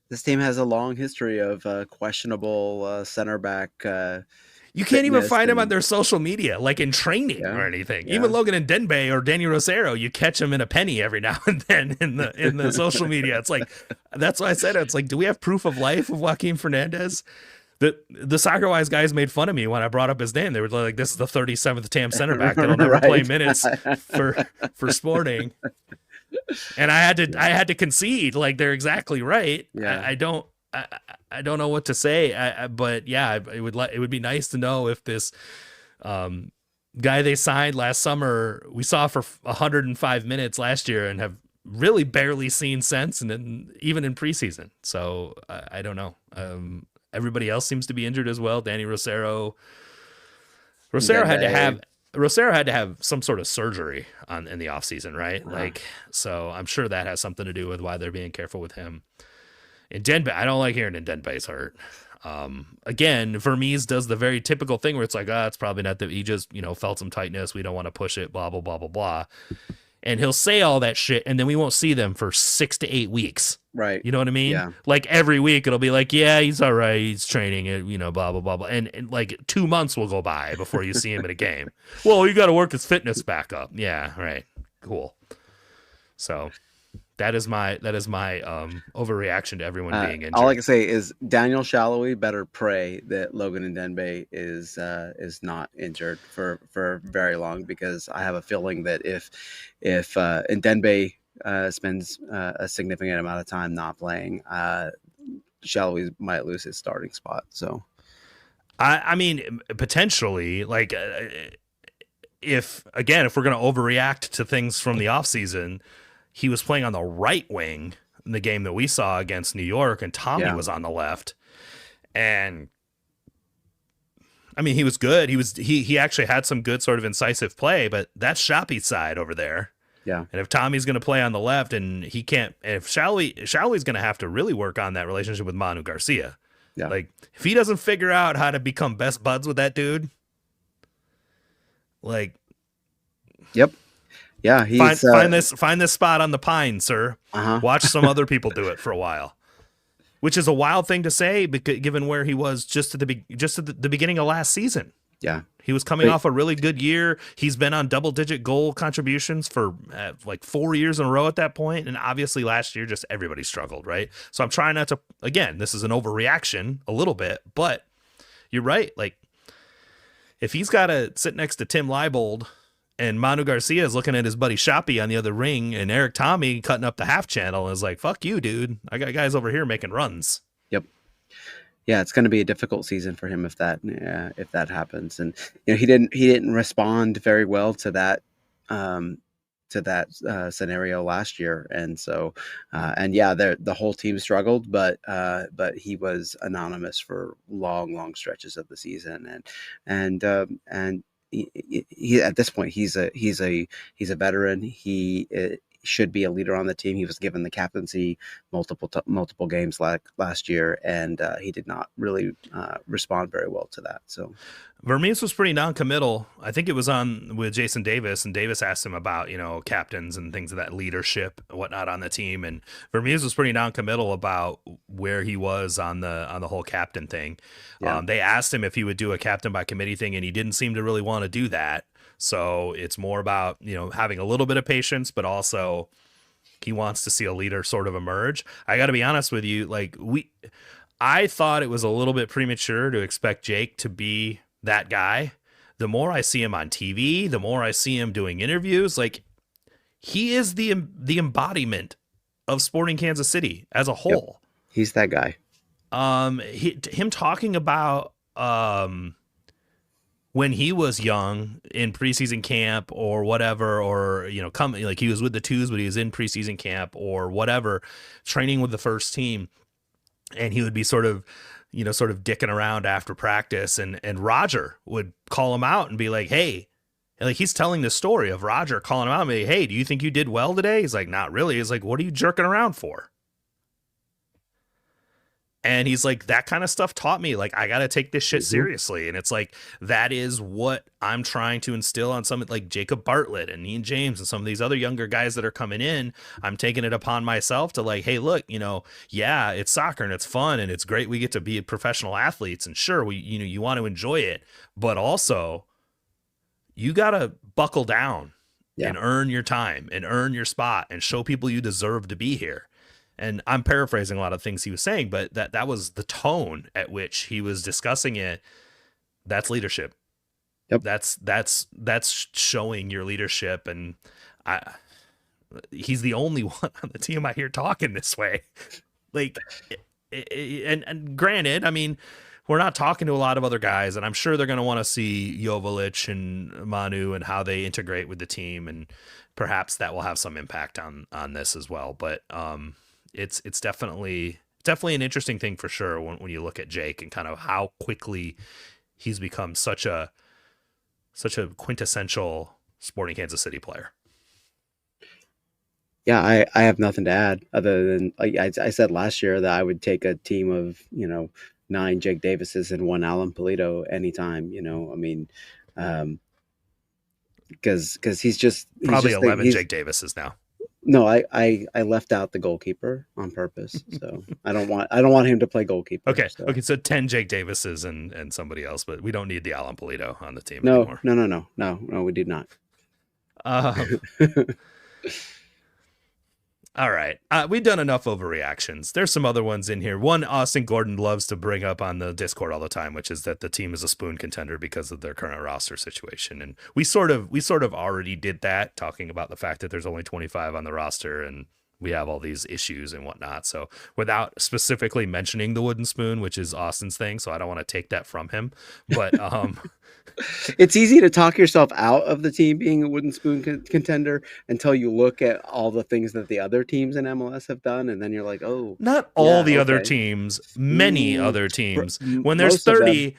This team has a long history of questionable center back.
You can't even find him on their social media, like in training or anything. Yeah. Even Logan and Denbei or Daniel Rosero, you catch him in a penny every now and then in the social media. It's like, that's why I said it. It's like, do we have proof of life of Joaquin Fernandez? the soccer wise guys made fun of me when I brought up his name. They were like, "This is the 37th TAM center back that'll never play
Right.
minutes for Sporting." And I
Yeah.
had to concede, like they're exactly right.
Yeah.
I don't know what to say. But yeah, it would be nice to know if this guy they signed last summer we saw for 105 minutes last year and have really barely seen sense, and even in preseason. So I don't know. Everybody else seems to be injured as well. Danny Rosero. Rosero had to
Dembele.
have Rosero had to have some sort of surgery in the offseason, right?
Uh,
Like, so I'm sure that has something to do with why they're being careful with him. And Denbe, I don't like hearing Denbe's hurt. Again, Vermes does the very typical thing where it's like, it's probably not that he just, felt some tightness. We don't want to push it, blah, blah, blah, blah, blah. And he'll say all that shit, and then we won't see them for 6 to 8 weeks.
right.
You know what I mean?
Yeah.
Like every week it'll be like, yeah, he's all right. He's training it, blah, blah, blah, blah. And like 2 months will go by before you see him in a game. Well, you got to work his fitness back up. Yeah. Right. Cool. So that is my overreaction to everyone being injured.
All I can say is Daniel Shallowy better pray that Logan Ndenbe is not injured for very long, because I have a feeling that if Ndenbe spends a significant amount of time not playing, Shallowy might lose his starting spot. So
I mean, potentially, like if we're going to overreact to things from the offseason, he was playing on the right wing in the game that we saw against New York, and Tommy was on the left. And I mean, he was good. He actually had some good sort of incisive play, but that's Shoppy's side over there.
yeah,
And if Tommy's going to play on the left, and he can't, if Shalloway's going to have to really work on that relationship with Manu Garcia.
yeah,
Like, if he doesn't figure out how to become best buds with that dude, like,
yep, yeah. He's
find this spot on the pine, sir. Watch some other people do it for a while, which is a wild thing to say, because given where he was just at the beginning of last season.
Yeah,
he was coming off a really good year. He's been on double-digit goal contributions for like 4 years in a row at that point, and obviously last year just everybody struggled, right? So I'm trying not to. Again, this is an overreaction a little bit, but you're right. Like, if he's got to sit next to Tim Leibold, and Manu Garcia is looking at his buddy Shoppy on the other ring, and Eric Tommy cutting up the half channel, and is like, "Fuck you, dude! I got guys over here making runs."
yep. Yeah, it's going to be a difficult season for him if that happens. And he didn't respond very well to that scenario last year, and so and yeah, the whole team struggled, but he was anonymous for long stretches of the season, and he at this point he's a veteran. He should be a leader on the team. He was given the captaincy multiple games last year, and he did not really respond very well to that. So
Vermes was pretty non-committal. I think it was on with Jason Davis, and Davis asked him about, captains and things of that leadership and whatnot on the team. And Vermes was pretty non-committal about where he was on the whole captain thing.
Yeah.
They asked him if he would do a captain by committee thing, and he didn't seem to really want to do that. So it's more about, having a little bit of patience, but also he wants to see a leader sort of emerge. I got to be honest with you. Like, I thought it was a little bit premature to expect Jake to be that guy. The more I see him on TV, the more I see him doing interviews, like, he is the embodiment of Sporting Kansas City as a whole.
Yep. He's that guy.
Him talking about when he was young in preseason camp or whatever, or like he was with the twos, but he was in preseason camp or whatever, training with the first team, and he would be sort of dicking around after practice, and Roger would call him out and be like, hey, and like he's telling this story of Roger calling him out and be like, hey, do you think you did well today? He's like, not really. He's like, what are you jerking around for? And he's like, that kind of stuff taught me, like, I got to take this shit seriously. And it's like, that is what I'm trying to instill on some, like Jacob Bartlett and Ian James and some of these other younger guys that are coming in. I'm taking it upon myself to, like, hey, look, yeah, it's soccer and it's fun and it's great. We get to be professional athletes, and sure, you want to enjoy it, but also you got to buckle down and earn your time and earn your spot and show people you deserve to be here. and I'm paraphrasing a lot of things he was saying, but that was the tone at which he was discussing it. That's leadership.
Yep.
That's showing your leadership, and he's the only one on the team I hear talking this way. Like, and granted, I mean, we're not talking to a lot of other guys, and I'm sure they're going to want to see Joveljic and Manu and how they integrate with the team, and perhaps that will have some impact on this as well. But it's definitely an interesting thing for sure when you look at Jake and kind of how quickly he's become such a quintessential Sporting Kansas City player.
Yeah, I have nothing to add other than I said last year that I would take a team of 9 Jake Davises and 1 Alan Polito anytime. I mean, because he's
Probably
just
11 Jake Davises now.
No, I left out the goalkeeper on purpose, so I don't want him to play goalkeeper.
Okay,
so.
okay, so 10 Jake Davises and somebody else, but we don't need the Alan Polito on the team
No,
anymore.
No, we did not.
All right. We've done enough overreactions. There's some other ones in here. One Austin Gordon loves to bring up on the Discord all the time, which is that the team is a spoon contender because of their current roster situation. And we sort of already did that, talking about the fact that there's only 25 on the roster and we have all these issues and whatnot. So without specifically mentioning the wooden spoon, which is Austin's thing, so I don't want to take that from him. But
it's easy to talk yourself out of the team being a wooden spoon contender until you look at all the things that the other teams in MLS have done, and then you're like, oh,
not all the other teams, many other teams. When there's 30,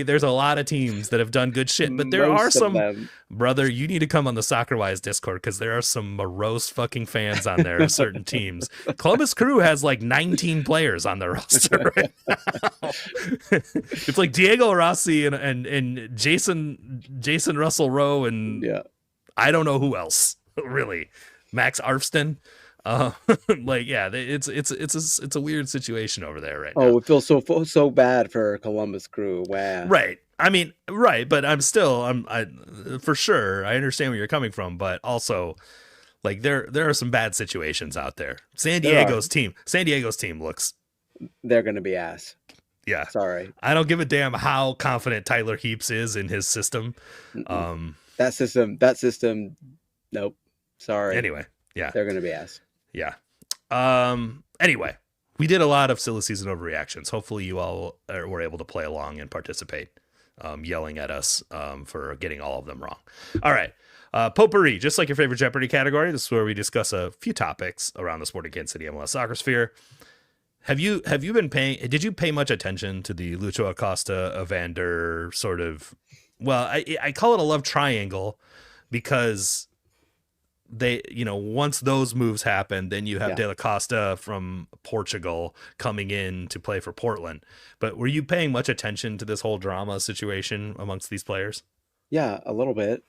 there's a lot of teams that have done good shit, but there are some. Brother, you need to come on the Soccer Wise Discord because there are some morose fucking fans on there of certain teams. Columbus Crew has like 19 players on their roster right now. It's like Diego Rossi and Jason Russell Rowe and I don't know who else really. Max Arfston. It's a weird situation over there right now.
Oh, it feels so bad for Columbus Crew. Wow.
Right. I mean, right, but I for sure I understand where you're coming from, but also like there are some bad situations out there. San Diego's team looks,
they're going to be ass.
Yeah.
Sorry.
I don't give a damn how confident Tyler Heaps is in his system.
That system nope. Sorry.
Anyway, yeah.
They're going to be ass.
Yeah. Anyway, we did a lot of silly season overreactions. Hopefully you all were able to play along and participate, yelling at us for getting all of them wrong. All right. Potpourri, just like your favorite Jeopardy category, this is where we discuss a few topics around the Sporting Kansas City MLS soccer sphere. Did you pay much attention to the Lucho Acosta, Evander sort of, well, I call it a love triangle because they, once those moves happen, then you have De La Costa from Portugal coming in to play for Portland. But were you paying much attention to this whole drama situation amongst these players?
Yeah, a little bit.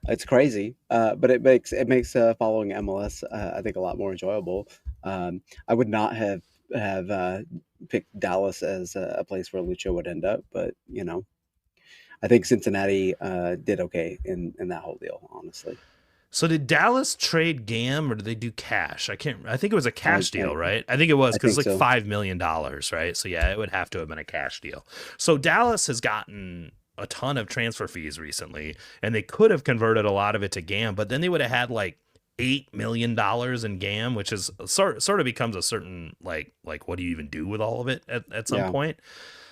It's crazy, but it makes following MLS I think a lot more enjoyable. I would not have picked Dallas as a place where Lucho would end up, but I think Cincinnati did okay in that whole deal, honestly.
So did Dallas trade Gam or did they do cash? I think it was a cash deal, right? I think it was because it's like $5 million, right? So yeah, it would have to have been a cash deal. So Dallas has gotten a ton of transfer fees recently, and they could have converted a lot of it to Gam, but then they would have had like $8 million in Gam, which is sort of becomes a certain like what do you even do with all of it at some point?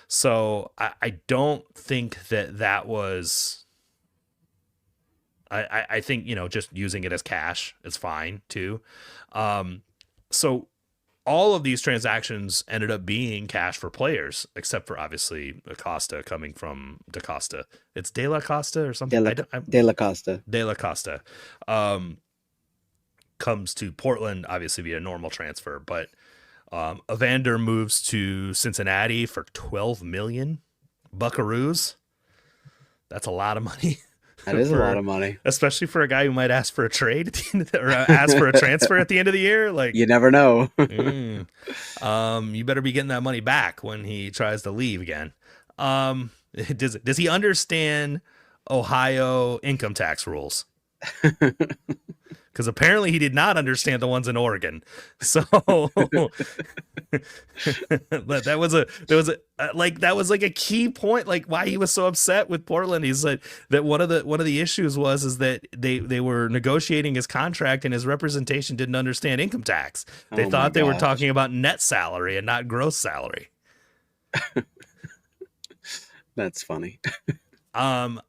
So I don't think that was. I think just using it as cash is fine too. So all of these transactions ended up being cash for players, except for obviously Acosta coming from DaCosta. It's De La Costa or something.
De La Costa.
De La Costa comes to Portland, obviously via normal transfer, but Evander moves to Cincinnati for $12 million buckaroos. That's a lot of money.
That is a lot of money,
especially for a guy who might ask for a trade or ask for a transfer at the end of the year. Like
you never know.
You better be getting that money back when he tries to leave again. Does he understand Ohio income tax rules? because apparently he did not understand the ones in Oregon. So that was like a key point, like why he was so upset with Portland. He's like that one of the issues is that they were negotiating his contract and his representation didn't understand income tax. They
Oh my
thought they were
gosh.
talking about net salary and not gross salary.
That's funny.
I'm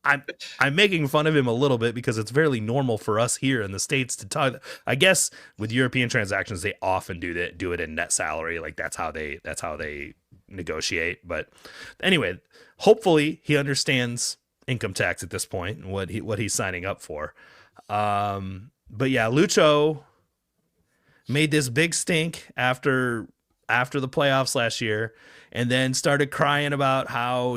making fun of him a little bit because it's fairly normal for us here in the States to talk. I guess with European transactions, they often do it in net salary. Like that's how they negotiate. But anyway, hopefully he understands income tax at this point and what he's signing up for. But yeah, Lucho made this big stink after the playoffs last year, and then started crying about how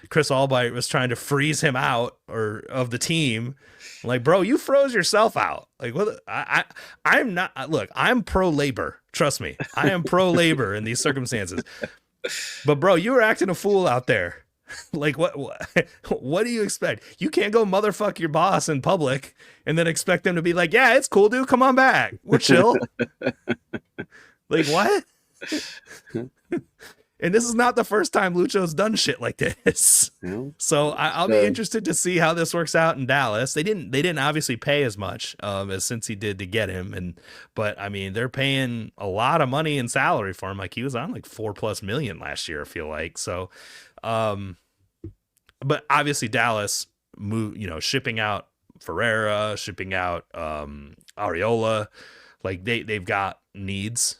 Chris Albright was trying to freeze him out of the team. Like, bro, you froze yourself out. Like, what? I'm not. Look, I'm pro labor. Trust me, I am pro labor in these circumstances. But bro, you were acting a fool out there. Like, what do you expect? You can't go motherfuck your boss in public and then expect them to be like, yeah, it's cool, dude. Come on back. We're chill. Like, what? And this is not the first time Lucho's done shit like this.
No.
So I'll be interested to see how this works out in Dallas. They didn't obviously pay as much as Cincy did to get him, but I mean they're paying a lot of money in salary for him. Like he was on like $4+ million last year, I feel like. So, but obviously Dallas shipping out Ferreira, shipping out Areola, like they've got needs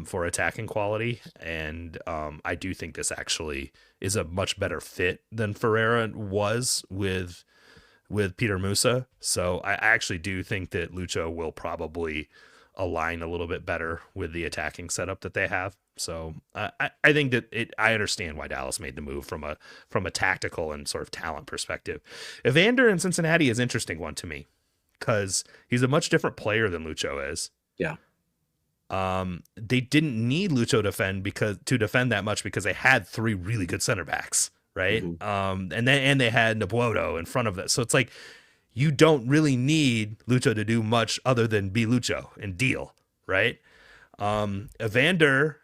for attacking quality, and I do think this actually is a much better fit than Ferreira was with Peter Musa. So I actually do think that Lucho will probably align a little bit better with the attacking setup that they have. So I think that I understand why Dallas made the move from a tactical and sort of talent perspective. Evander in Cincinnati is an interesting one to me because he's a much different player than Lucho is.
Yeah.
They didn't need Lucho to defend that much because they had 3 really good center backs, right? Mm-hmm. And they had Nabuoto in front of that. So it's like you don't really need Lucho to do much other than be Lucho and deal, right? Evander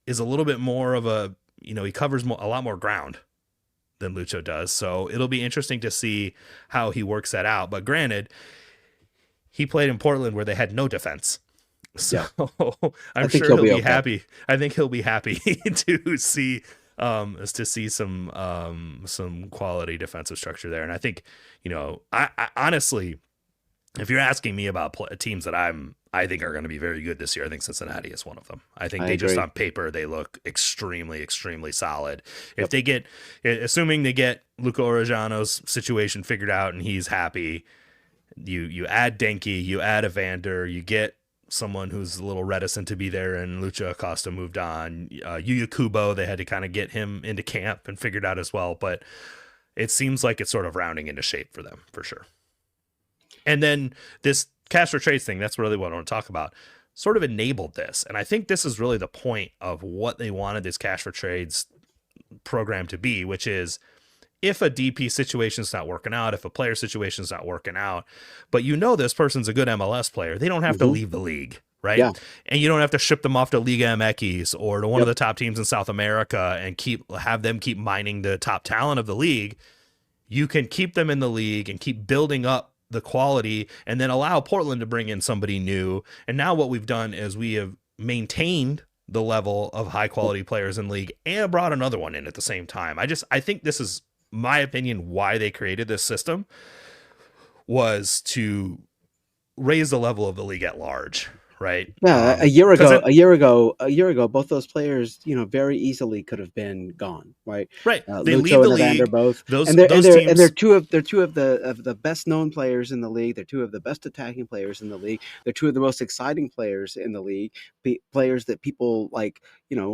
is a little bit more of he covers a lot more ground than Lucho does. So it'll be interesting to see how he works that out. But granted, he played in Portland where they had no defense. So yeah. I'm sure he'll be happy. I think he'll be happy to see some quality defensive structure there. And I think, I honestly, if you're asking me about teams that I think are going to be very good this year, I think Cincinnati is one of them. I think just on paper, they look extremely, extremely solid. If they get, assuming they get Luca Orejano's situation figured out and he's happy, you add Denke, you add Evander, you get someone who's a little reticent to be there, and Lucha Acosta moved on. Yuya Kubo, they had to kind of get him into camp and figured out as well, but it seems like it's sort of rounding into shape for them for sure. And then this cash for trades thing, that's really what I want to talk about, sort of enabled this. And I think this is really the point of what they wanted this cash for trades program to be, which is if a DP situation is not working out, if a player situation is not working out, but this person's a good MLS player, they don't have to leave the league, right? Yeah. And you don't have to ship them off to Liga MX or to one of the top teams in South America and have them keep mining the top talent of the league. You can keep them in the league and keep building up the quality and then allow Portland to bring in somebody new. And now what we've done is we have maintained the level of high quality players in the league and brought another one in at the same time. I think this is my opinion why they created this system was to raise the level of the league at large, right?
Yeah, a year ago, both those players, very easily could have been gone, right?
Right. They
Lucho
leave the
and Evander
league.
Both. They're two of the best known players in the league. They're two of the best attacking players in the league. They're two of the most exciting players in the league. Players that people like,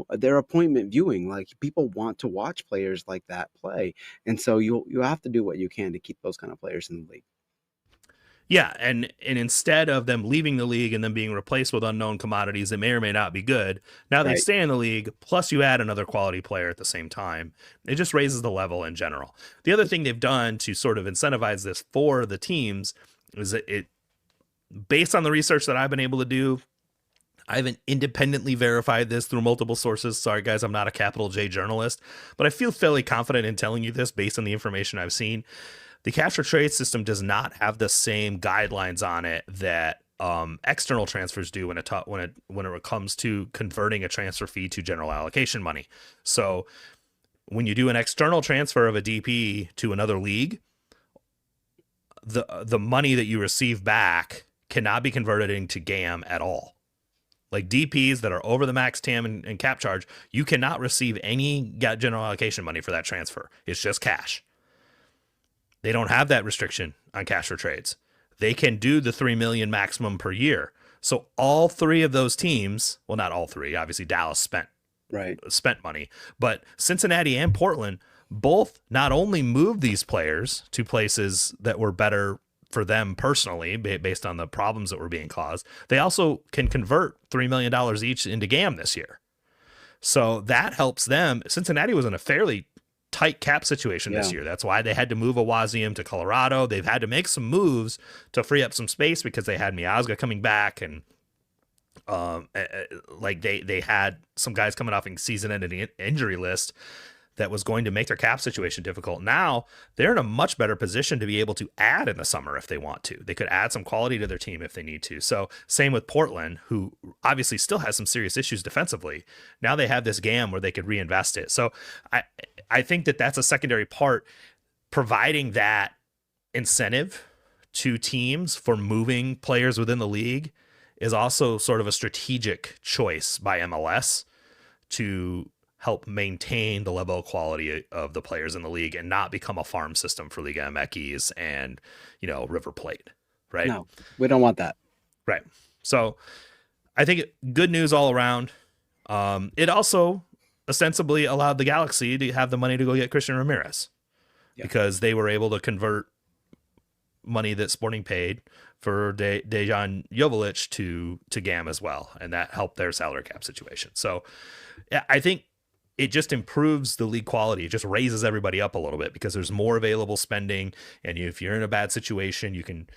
their appointment viewing. Like people want to watch players like that play, and so you have to do what you can to keep those kind of players in the league.
Yeah, and instead of them leaving the league and then being replaced with unknown commodities that may or may not be good, now they stay in the league, plus you add another quality player at the same time. It just raises the level in general. The other thing they've done to sort of incentivize this for the teams is that Based on the research that I've been able to do, I haven't independently verified this through multiple sources. Sorry, guys, I'm not a capital J journalist, but I feel fairly confident in telling you this based on the information I've seen. The capture trade system does not have the same guidelines on it that external transfers do when it comes to converting a transfer fee to general allocation money. So when you do an external transfer of a DP to another league, the money that you receive back cannot be converted into GAM at all. Like DPs that are over the max TAM and cap charge, you cannot receive any general allocation money for that transfer. It's just cash. They don't have that restriction on cash for trades. They can do the 3 million maximum per year. So all three of those teams, well, not all three, obviously Dallas spent money, but Cincinnati and Portland both not only moved these players to places that were better for them personally based on the problems that were being caused, they also can convert $3 million each into GAM this year. So that helps them. Cincinnati was in a fairly tight cap situation this year. That's why they had to move Awaziem to Colorado. They've had to make some moves to free up some space because they had Miazga coming back, and like they had some guys coming off a season-ending injury list that was going to make their cap situation difficult. Now they're in a much better position to be able to add in the summer if they want to. They could add some quality to their team if they need to. So same with Portland, who obviously still has some serious issues defensively. Now they have this GAM where they could reinvest it. So I think that that's a secondary part, providing that incentive to teams for moving players within the league is also sort of a strategic choice by MLS to help maintain the level of quality of the players in the league and not become a farm system for Liga MX and, River Plate, right?
No, we don't want that.
Right. So I think good news all around. It also ostensibly allowed the Galaxy to have the money to go get Christian Ramirez because they were able to convert money that Sporting paid for Dejan Joveljic to GAM as well. And that helped their salary cap situation. So I think it just improves the league quality. It just raises everybody up a little bit because there's more available spending. And if you're in a bad situation, you can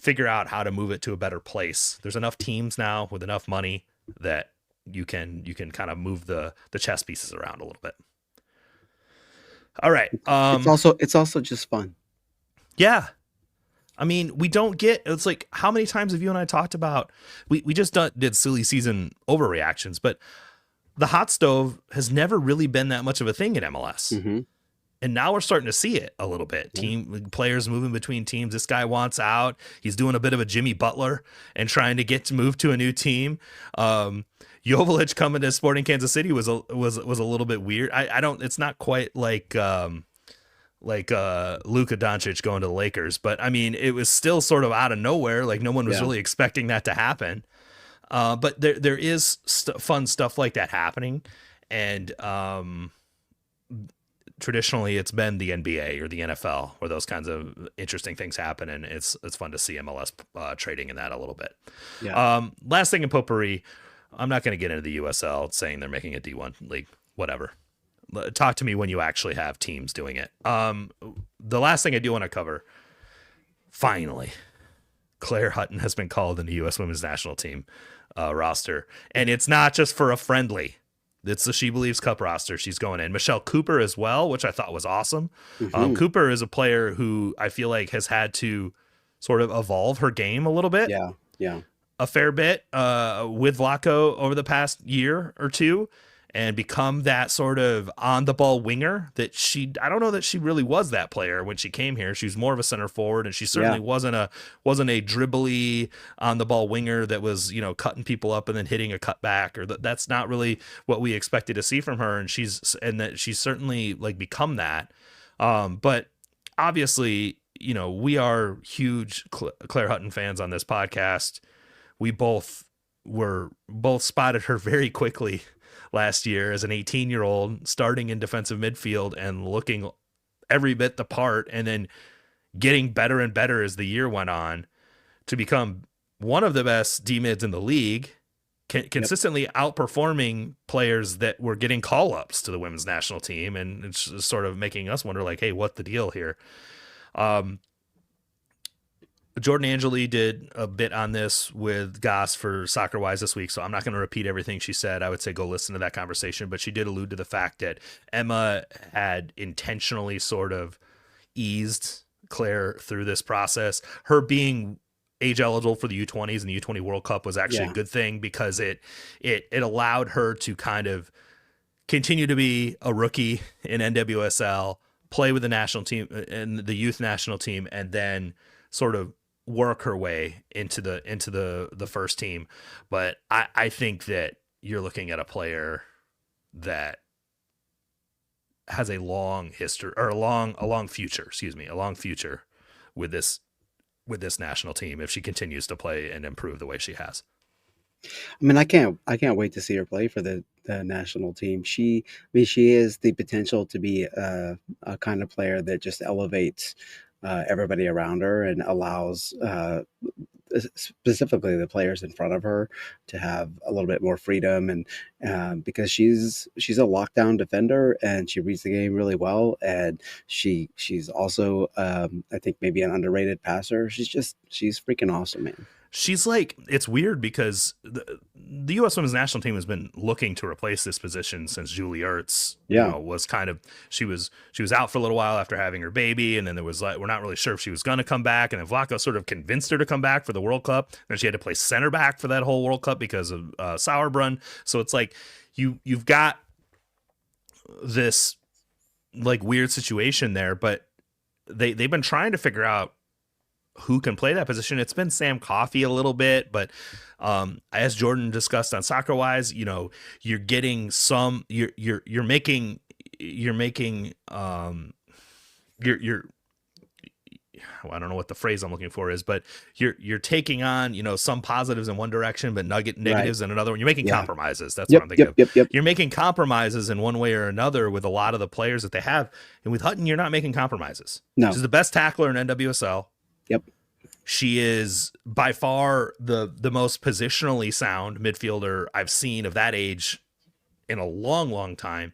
figure out how to move it to a better place. There's enough teams now with enough money that you can kind of move the chess pieces around a little bit. All right.
It's also just fun.
Yeah. I mean, it's like, how many times have you and I talked about, we just did silly season overreactions, but the hot stove has never really been that much of a thing in MLS.
Mm-hmm.
And now we're starting to see it a little bit. Players moving between teams. This guy wants out. He's doing a bit of a Jimmy Butler and trying to get to move to a new team. Joveljic coming to Sporting Kansas City was a little bit weird. It's not quite like Luka Doncic going to the Lakers, but I mean, it was still sort of out of nowhere. Like no one was really expecting that to happen. But there is fun stuff like that happening. And traditionally it's been the NBA or the NFL where those kinds of interesting things happen. And it's fun to see MLS trading in that a little bit. Yeah. Last thing in potpourri, I'm not going to get into the USL saying they're making a D1 league, whatever. Talk to me when you actually have teams doing it. The last thing I do want to cover, finally, Claire Hutton has been called in the U.S. women's national team roster. And it's not just for a friendly. It's the She Believes Cup roster. She's going in. Michelle Cooper as well, which I thought was awesome. Mm-hmm. Cooper is a player who I feel like has had to sort of evolve her game a little bit.
Yeah.
A fair bit with Vlaco over the past year or two and become that sort of on the ball winger that I don't know that she really was that player when she came here. She was more of a center forward, and she certainly wasn't a dribbly on the ball winger that was, cutting people up and then hitting a cutback, or that's not really what we expected to see from her. And she's certainly like become that. But obviously, we are huge Claire Hutton fans on this podcast. We both spotted her very quickly last year as an 18-year-old starting in defensive midfield and looking every bit the part, and then getting better and better as the year went on to become one of the best D-mids in the league, consistently outperforming players that were getting call-ups to the women's national team. And it's just sort of making us wonder, like, hey, what's the deal here? Jordan Angeli did a bit on this with Goss for Soccer Wise this week, so I'm not going to repeat everything she said. I would say go listen to that conversation, but she did allude to the fact that Emma had intentionally sort of eased Claire through this process. Her being age eligible for the U20s and the U20 World Cup was actually a good thing, because it allowed her to kind of continue to be a rookie in NWSL, play with the national team and the youth national team, and then sort of work her way into the first team. But I think that you're looking at a player that has a long history, or a long future with this national team if she continues to play and improve the way she has.
I mean, I can't wait to see her play for the national team. She is the potential to be a kind of player that just elevates everybody around her and allows specifically the players in front of her to have a little bit more freedom, and because she's a lockdown defender and she reads the game really well, and she's also I think maybe an underrated passer. She's freaking awesome, man.
She's like, it's weird because the U.S. women's national team has been looking to replace this position since Julie Ertz, was kind of, she was out for a little while after having her baby. And then there was like, we're not really sure if she was going to come back. And then Vlaco sort of convinced her to come back for the World Cup. Then she had to play center back for that whole World Cup because of Sauerbrunn. So it's like, you've got this like weird situation there, but they've been trying to figure out who can play that position. It's been Sam Coffey a little bit, but as Jordan discussed on Soccer Wise, you're getting some, you're making I don't know what the phrase I'm looking for is, but you're taking on, some positives in one direction, but negatives in another one. You're making compromises. That's what I'm thinking of. You're making compromises in one way or another with a lot of the players that they have. And with Hutton, you're not making compromises.
No.
She's the best tackler in NWSL.
Yep.
She is by far the most positionally sound midfielder I've seen of that age in a long, long time.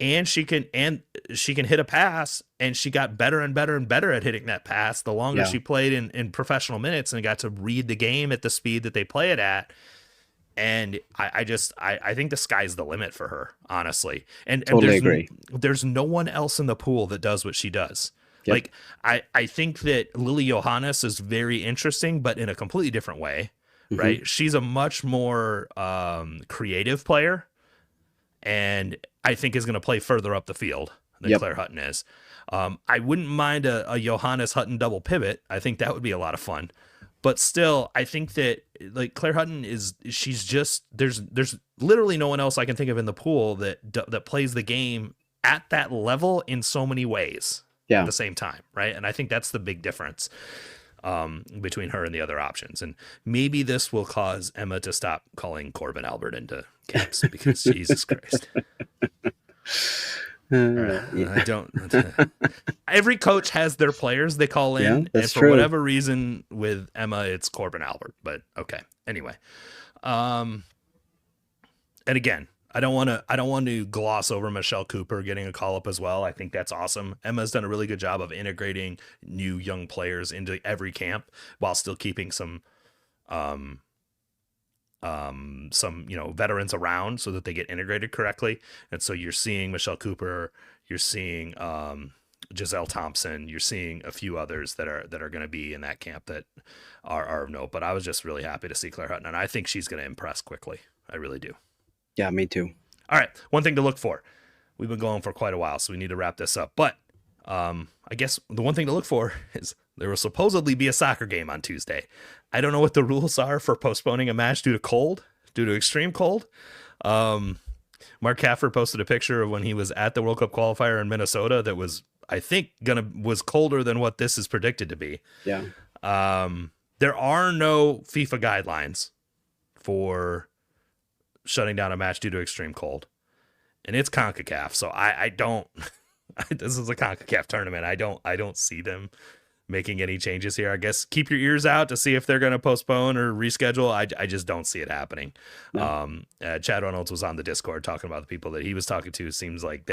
And she can hit a pass, and she got better and better and better at hitting that pass the longer she played in professional minutes and got to read the game at the speed that they play it at. And I think the sky's the limit for her, honestly. And
totally agree.
There's no one else in the pool that does what she does.
Yep.
Like, I think that Lily Johannes is very interesting, but in a completely different way, right? She's a much more creative player, and I think is going to play further up the field than Claire Hutton is. I wouldn't mind a Johannes Hutton double pivot. I think that would be a lot of fun. But still, I think that like Claire Hutton she's just, there's literally no one else I can think of in the pool that plays the game at that level in so many ways. At the same time, right? And I think that's the big difference between her and the other options. And maybe this will cause Emma to stop calling Corbin Albert into camps because Jesus Christ. I don't. Every coach has their players they call in, and for whatever reason, with Emma, it's Corbin Albert. But okay, anyway. And again, I don't want to gloss over Michelle Cooper getting a call up as well. I think that's awesome. Emma's done a really good job of integrating new young players into every camp while still keeping some veterans around so that they get integrated correctly. And so you're seeing Michelle Cooper, you're seeing Giselle Thompson, you're seeing a few others that are going to be in that camp that are of note. But I was just really happy to see Claire Hutton, and I think she's going to impress quickly. I really do.
Yeah, me too.
All right, one thing to look for. We've been going for quite a while, so we need to wrap this up. But I guess the one thing to look for is there will supposedly be a soccer game on Tuesday. I don't know what the rules are for postponing a match due to extreme cold. Mark Cafford posted a picture of when he was at the World Cup qualifier in Minnesota that was, I think, was colder than what this is predicted to be.
Yeah.
There are no FIFA guidelines for shutting down a match due to extreme cold, and it's CONCACAF. So I don't, this is a CONCACAF tournament. I don't see them making any changes here. I guess keep your ears out to see if they're going to postpone or reschedule. I just don't see it happening. No. Chad Reynolds was on the Discord talking about the people that he was talking to. Seems like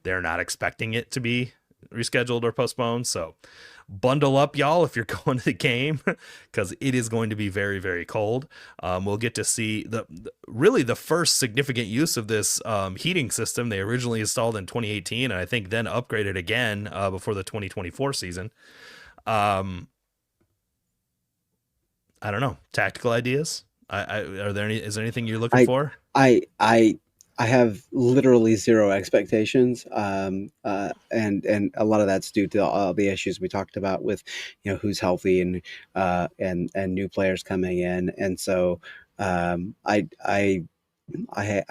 they're not expecting it to be rescheduled or postponed. So bundle up, y'all, if you're going to the game, because it is going to be very, very cold. We'll get to see really the first significant use of this heating system. They originally installed in 2018, and I think then upgraded again before the 2024 season. I don't know. Tactical ideas? Are there any? Is there anything you're looking
I
for?
I I I have literally zero expectations, and a lot of that's due to all the issues we talked about with, who's healthy and new players coming in, and so I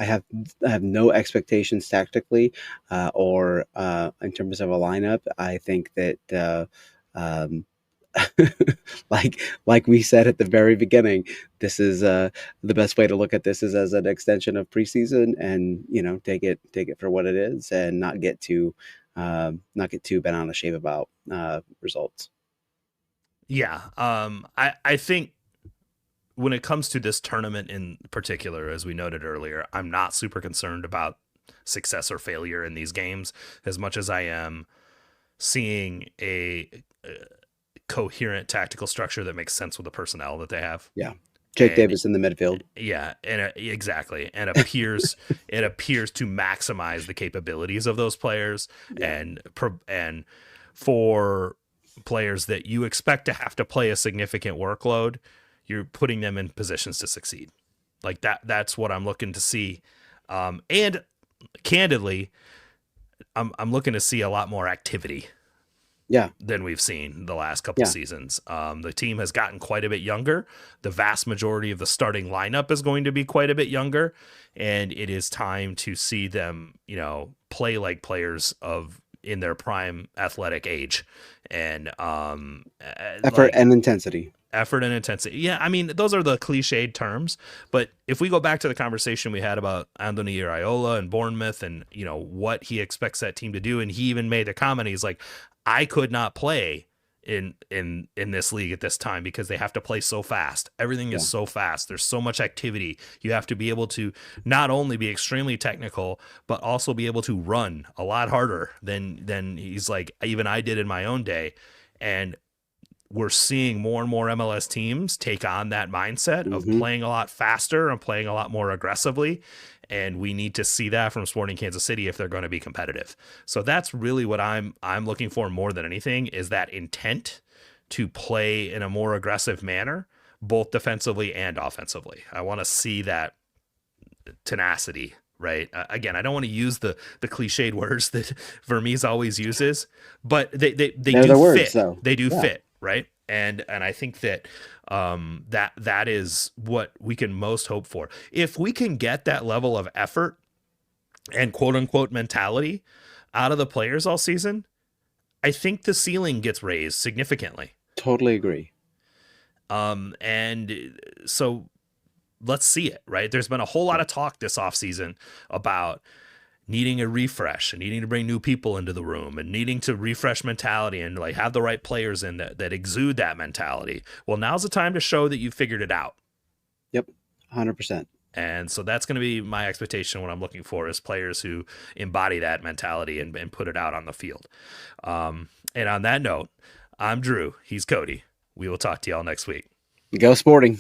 have no expectations tactically, or in terms of a lineup. I think that um, like we said at the very beginning, this is the best way to look at this is as an extension of preseason, and take it for what it is, and not get too bent out of shape about results.
Yeah. I think when it comes to this tournament in particular, as we noted earlier, I'm not super concerned about success or failure in these games as much as I am seeing a coherent tactical structure that makes sense with the personnel that they have.
Yeah, Jake
And
Davis in the midfield.
yeah, and exactly, and it appears to maximize the capabilities of those players,
Yeah.
and for players that you expect to have to play a significant workload, you're putting them in positions to succeed. Like that's what I'm looking to see. And candidly, I'm looking to see a lot more activity
Yeah.
than we've seen the last couple
Yeah.
seasons. The team has gotten quite a bit younger. The vast majority of the starting lineup is going to be quite a bit younger, and it is time to see them, play like players of in their prime athletic age, and
Effort
like
and intensity.
effort and intensity. Yeah, I mean, those are the cliched terms, but if we go back to the conversation we had about Andoni Iraola and Bournemouth and, what he expects that team to do, and he even made a comment, he's like, I could not play in this league at this time because they have to play so fast. Everything
Yeah.
is so fast. There's so much activity. You have to be able to not only be extremely technical, but also be able to run a lot harder than he's like, even I did in my own day. And we're seeing more and more MLS teams take on that mindset of
Hmm.
playing a lot faster and playing a lot more aggressively. And we need to see that from Sporting Kansas City if they're going to be competitive. So that's really what I'm looking for more than anything, is that intent to play in a more aggressive manner, both defensively and offensively. I want to see that tenacity, right? Again, I don't want to use the cliched words that Vermes always uses, but they
They're
do
the words,
fit.
though.
They do
Yeah.
fit, right? And I think that that is what we can most hope for. If we can get that level of effort and quote unquote mentality out of the players all season, I think the ceiling gets raised significantly.
Totally agree.
And so let's see it, right? There's been a whole lot
Yeah.
of talk this offseason about needing a refresh and needing to bring new people into the room and needing to refresh mentality and like have the right players in that exude that mentality. Well, now's the time to show that you figured it out.
Yep. 100%.
And so that's going to be my expectation. What I'm looking for is players who embody that mentality and put it out on the field. And on that note, I'm Drew. He's Cody. We will talk to y'all next week.
Go Sporting.